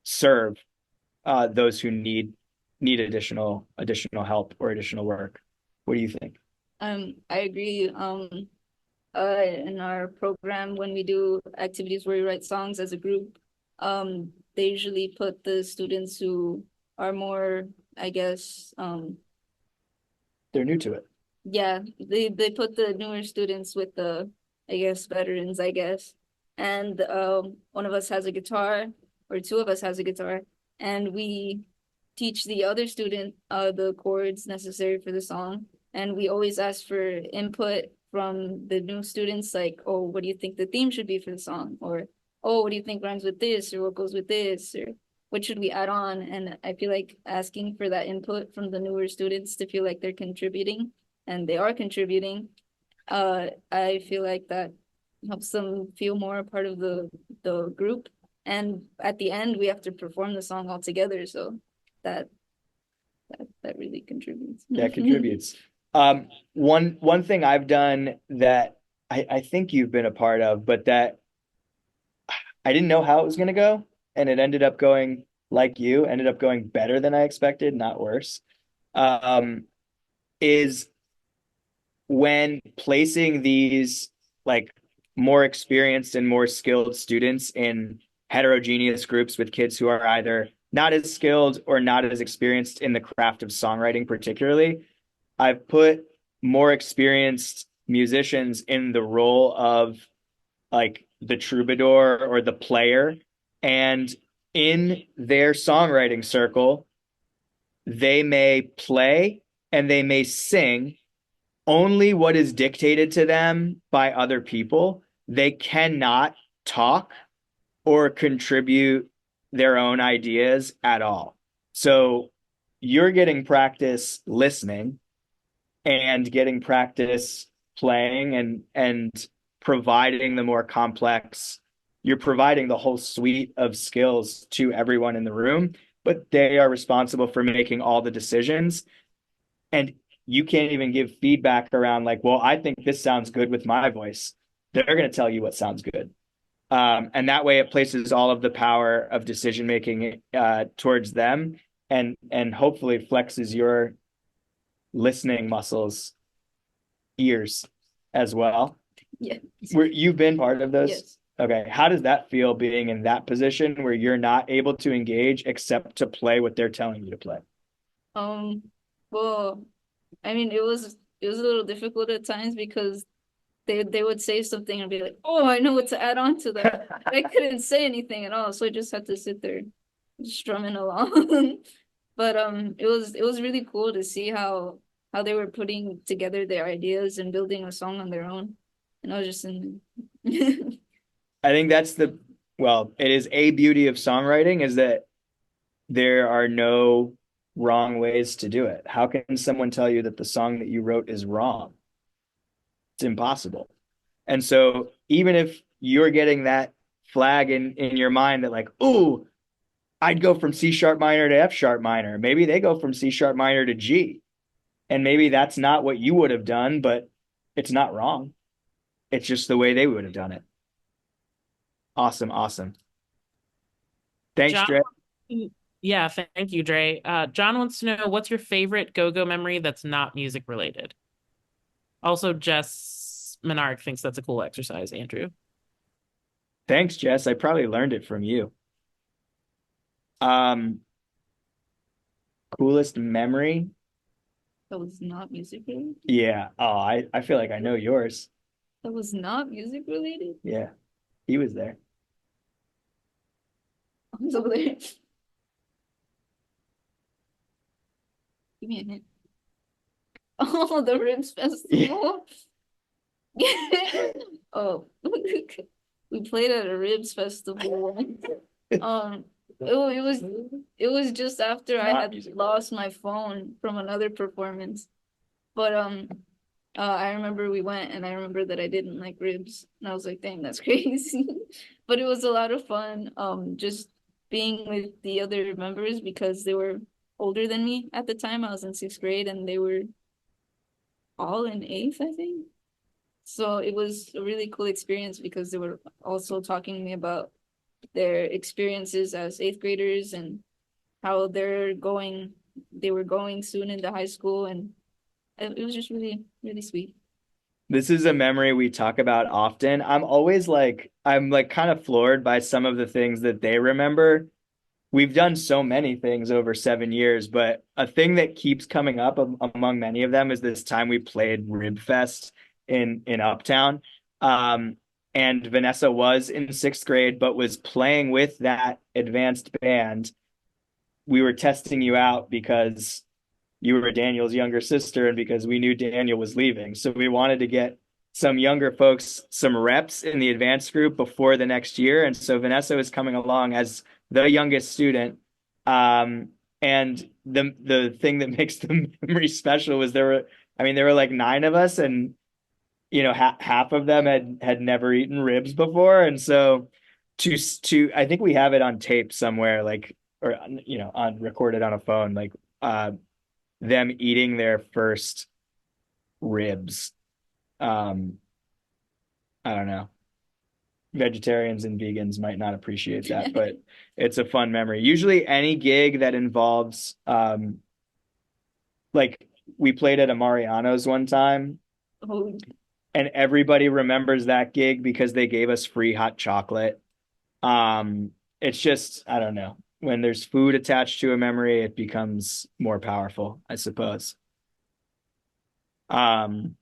serve those who need additional help or additional work. What do you think? I agree. In our program, when we do activities where we write songs as a group, they usually put the students who are more, I guess, They're new to it. yeah, they put the newer students with the, I guess, veterans, I guess. And one of us has a guitar, or two of us has a guitar, and we teach the other student the chords necessary for the song. And we always ask for input from the new students, like, oh, what do you think the theme should be for the song? Or, oh, what do you think rhymes with this? Or what goes with this? Or what should we add on? And I feel like asking for that input from the newer students to feel like they're contributing, and they are contributing, I feel like that helps them feel more a part of the group. And at the end, we have to perform the song all together, so that really contributes. That contributes. One thing I've done that I think you've been a part of, but that I didn't know how it was going to go, and it ended up going ended up going better than I expected, not worse. Is when placing these like more experienced and more skilled students in heterogeneous groups with kids who are either not as skilled or not as experienced in the craft of songwriting, particularly, I've put more experienced musicians in the role of like the troubadour or the player. And in their songwriting circle, they may play and they may sing only what is dictated to them by other people. They cannot talk or contribute their own ideas at all. So you're getting practice listening and getting practice playing and providing the more complex. You're providing the whole suite of skills to everyone in the room, but they are responsible for making all the decisions. And you can't even give feedback around like, well, I think this sounds good with my voice. They're going to tell you what sounds good. And that way it places all of the power of decision making towards them, and hopefully flexes your listening muscles, ears as well. Yeah. You've been part of those? Yes. Okay. How does that feel, being in that position where you're not able to engage except to play what they're telling you to play? Well, I mean, it was a little difficult at times because they would say something and be like, oh, I know what to add on to that. I couldn't say anything at all, so I just had to sit there strumming along. But it was really cool to see how they were putting together their ideas and building a song on their own. And I was just in I think that's it is a beauty of songwriting, is that there are no wrong ways to do it. How can someone tell you that the song that you wrote is wrong? It's impossible. And so even if you're getting that flag in your mind that like, oh, I'd go from C sharp minor to F sharp minor. Maybe they go from C sharp minor to G. And maybe that's not what you would have done, but it's not wrong. It's just the way they would have done it. Awesome. Awesome. Thanks, John, Dre. yeah, thank you, Dre. John wants to know, what's your favorite go-go memory that's not music related? Also, Jess Menard thinks that's a cool exercise, Andrew. Thanks, Jess. I probably learned it from you. Coolest memory? that was not music related. Yeah. Oh, I feel like I know yours. That was not music related. Yeah. He was there. I was over there. Give me a hint. Oh, the Ribs Festival. Oh, we played at a Ribs Festival. It was just after I Not had music. lost my phone from another performance. But I remember we went, and I remember that I didn't like ribs, and I was like, dang, that's crazy. But it was a lot of fun, just being with the other members because they were older than me at the time. I was in 6th grade, and they were all in 8th, I think. So it was a really cool experience because they were also talking to me about their experiences as eighth graders and how they were going soon into high school, and it was just really, really sweet. This is a memory we talk about often. I'm like kind of floored by some of the things that they remember. We've done so many things over 7 years, but a thing that keeps coming up among many of them is this time we played Rib Fest in Uptown. And Vanessa was in sixth grade, but was playing with that advanced band. We were testing you out because you were Daniel's younger sister and because we knew Daniel was leaving. So we wanted to get some younger folks some reps in the advanced group before the next year. And so Vanessa was coming along as the youngest student. And the thing that makes the memory special was there were like 9 of us, and half of them had never eaten ribs before. And so I think we have it on tape somewhere, like, or on recorded on a phone, like them eating their first ribs. I don't know. Vegetarians and vegans might not appreciate that, but it's a fun memory. Usually any gig that involves like we played at a Mariano's one time, Oh, and everybody remembers that gig because they gave us free hot chocolate. It's just, I don't know. When there's food attached to a memory, it becomes more powerful, I suppose. That's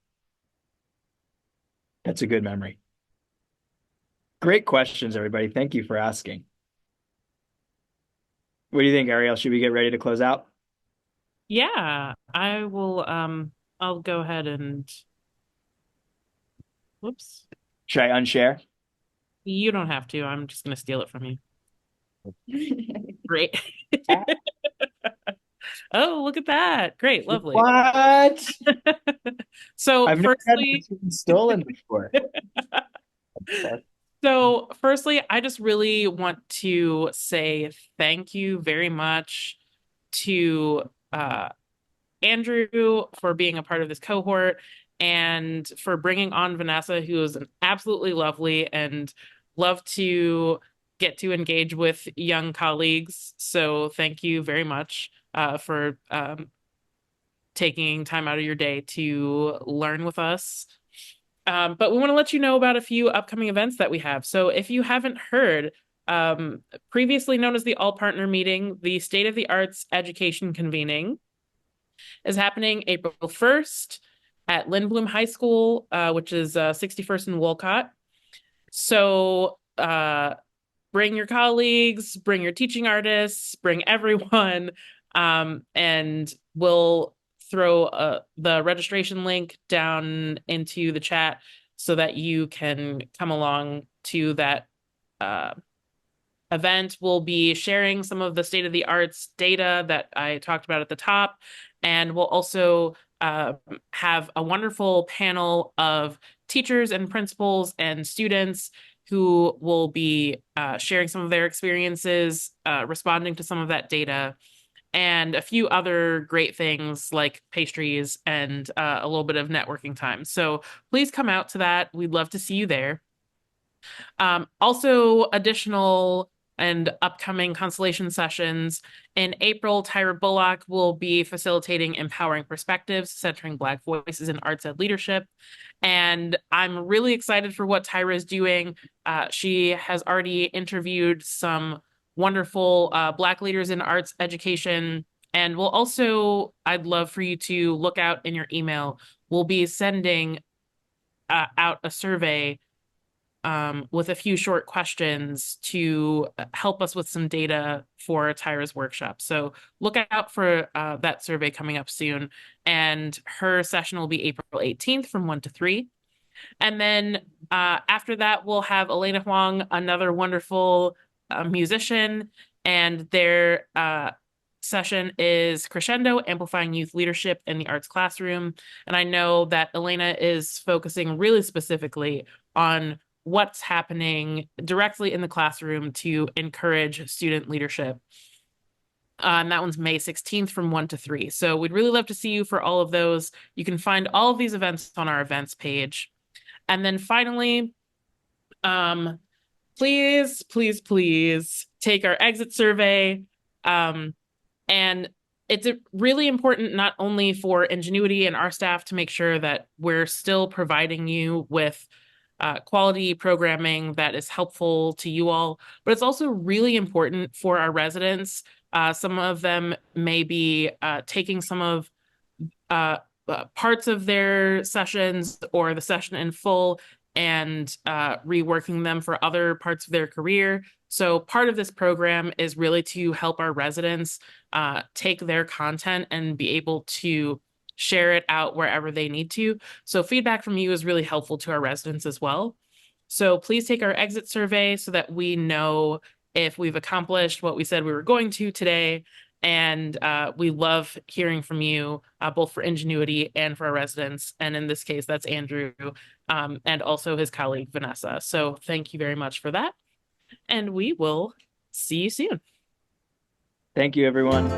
a good memory. Great questions, everybody. Thank you for asking. What do you think, Ariel? Should we get ready to close out? Yeah, I will. I'll go ahead and. Whoops. Should I unshare? You don't have to. I'm just going to steal it from you. Great. Oh, look at that. Great. Lovely. What? So I've never had firstly, this stolen before. So, firstly, I just really want to say thank you very much to Andrew for being a part of this cohort and for bringing on Vanessa, who is absolutely lovely and love to get to engage with young colleagues. So, thank you very much for taking time out of your day to learn with us. But we want to let you know about a few upcoming events that we have. So if you haven't heard, previously known as the All Partner Meeting, the State of the Arts Education Convening is happening April 1st at Lindblom High School, which is 61st and Wolcott. So bring your colleagues, bring your teaching artists, bring everyone, and we'll throw the registration link down into the chat so that you can come along to that event. We'll be sharing some of the state of the arts data that I talked about at the top, and we'll also have a wonderful panel of teachers and principals and students who will be sharing some of their experiences, responding to some of that data, and a few other great things like pastries and a little bit of networking time. So please come out to that. We'd love to see you there. Also, additional and upcoming Constellation sessions. In April, Tyra Bullock will be facilitating Empowering Perspectives, Centering Black Voices in Arts Ed Leadership. And I'm really excited for what Tyra is doing. She has already interviewed some wonderful Black leaders in arts education. And I'd love for you to look out in your email. We'll be sending out a survey with a few short questions to help us with some data for Tyra's workshop. So look out for that survey coming up soon. And her session will be April 18th from 1 to 3. And then after that, we'll have Elena Huang, another wonderful musician, and their session is Crescendo, Amplifying Youth Leadership in the Arts Classroom. And I know that Elena is focusing really specifically on what's happening directly in the classroom to encourage student leadership. And that one's May 16th from 1 to 3. So we'd really love to see you for all of those. You can find all of these events on our events page. And then finally, please, please, please take our exit survey. And it's really important not only for Ingenuity and our staff to make sure that we're still providing you with quality programming that is helpful to you all, but it's also really important for our residents. Some of them may be taking some of parts of their sessions or the session in full and reworking them for other parts of their career. So part of this program is really to help our residents take their content and be able to share it out wherever they need to. So feedback from you is really helpful to our residents as well. So please take our exit survey so that we know if we've accomplished what we said we were going to today. And we love hearing from you, both for Ingenuity and for our residents. And in this case, that's Andrew and also his colleague, Vanessa. So thank you very much for that. And we will see you soon. Thank you, everyone.